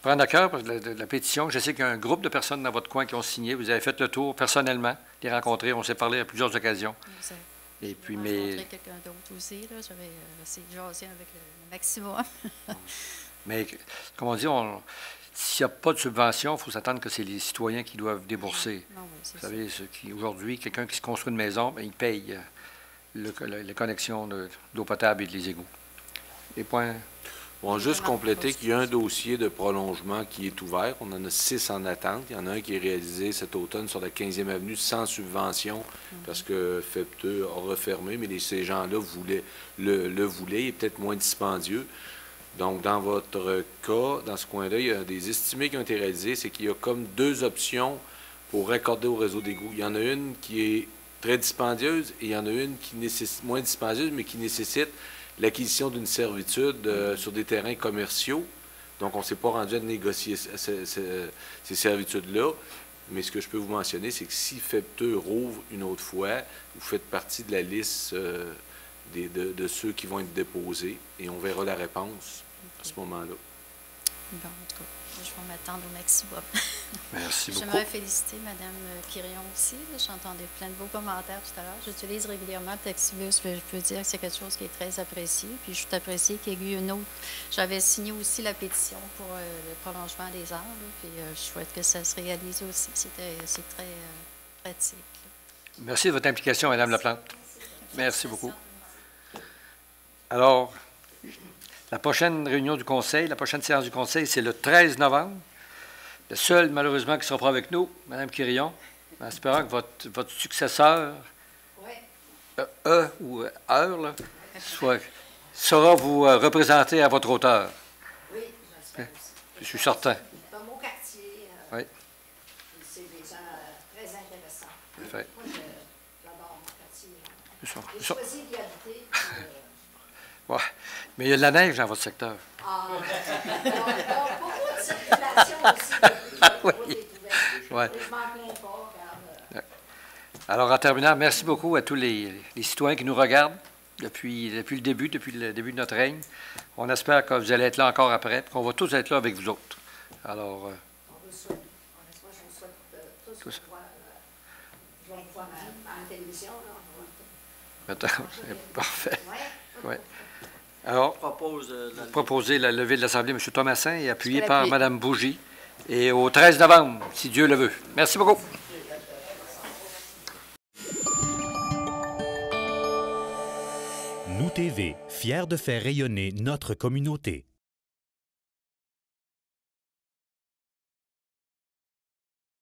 prendre à cœur la pétition. Je sais qu'il y a un groupe de personnes dans votre coin qui ont signé. Vous avez fait le tour personnellement, les rencontrer. On s'est parlé à plusieurs occasions. Exact. Et puis, j'ai rencontré quelqu'un d'autre aussi. J'avais essayé de jaser avec le maximum. Mais, comme on dit, s'il n'y a pas de subvention, il faut s'attendre que c'est les citoyens qui doivent débourser. Non, oui, vous savez, aujourd'hui, quelqu'un qui se construit une maison, il paye les connexions d'eau potable et de les égouts. Les points... On va juste compléter qu'il y a un dossier de prolongement qui est ouvert. On en a 6 en attente. Il y en a un qui est réalisé cet automne sur la 15e avenue sans subvention parce que FEPTE a refermé, mais ces gens-là le voulaient. Il est peut-être moins dispendieux. Donc, dans votre cas, dans ce coin-là, il y a des estimés qui ont été réalisés. C'est qu'il y a comme 2 options pour raccorder au réseau d'égouts. Il y en a une qui est très dispendieuse et il y en a une qui nécessite moins dispendieuse, mais qui nécessite l'acquisition d'une servitude sur des terrains commerciaux. Donc, on ne s'est pas rendu à négocier ces servitudes-là. Mais ce que je peux vous mentionner, c'est que si FEPTE rouvre une autre fois, vous faites partie de la liste de ceux qui vont être déposés et on verra la réponse à ce moment-là. Bon, en tout cas, je vais m'attendre au maximum. Merci beaucoup. J'aimerais féliciter Mme Quirion aussi. J'entendais plein de beaux commentaires tout à l'heure. J'utilise régulièrement le Taxibus. Je peux dire que c'est quelque chose qui est très apprécié. Puis je suis appréciée qu'il y ait eu une autre. J'avais signé aussi la pétition pour le prolongement des heures. Puis je souhaite que ça se réalise aussi. C'est très pratique. Là. Merci de votre implication, Mme Laplante. Merci beaucoup. Alors, la prochaine réunion du Conseil, la prochaine séance du Conseil, c'est le 13 novembre. Le seul, malheureusement, qui ne sera pas avec nous, Mme Quirion, en espérant que votre successeur, ou heure, là, saura vous représenter à votre hauteur. Oui, j'espère aussi. Je suis certain. Dans mon quartier, oui. C'est des gens très intéressants. Parfait. Moi, j'adore mon quartier. J'ai Ça. choisi d'y habiter. Ouais. Mais il y a de la neige dans votre secteur. Beaucoup de circulation aussi. Oui. Ouais. Je m'en plains pas. Regarde. Alors, en terminant, merci beaucoup à tous les citoyens qui nous regardent depuis le début de notre règne. On espère que vous allez être là encore après, et qu'on va tous être là avec vous autres. Alors... On vous souhaite, honnêtement, je vous souhaite tous de voir, je vais le voir à la télévision. Là. C'est parfait. Oui. Alors, proposer la levée de l'Assemblée, M. Thomasin, et appuyé par Mme Bougie, et au 13 novembre, si Dieu le veut. Merci beaucoup. Nous TV, fiers de faire rayonner notre communauté.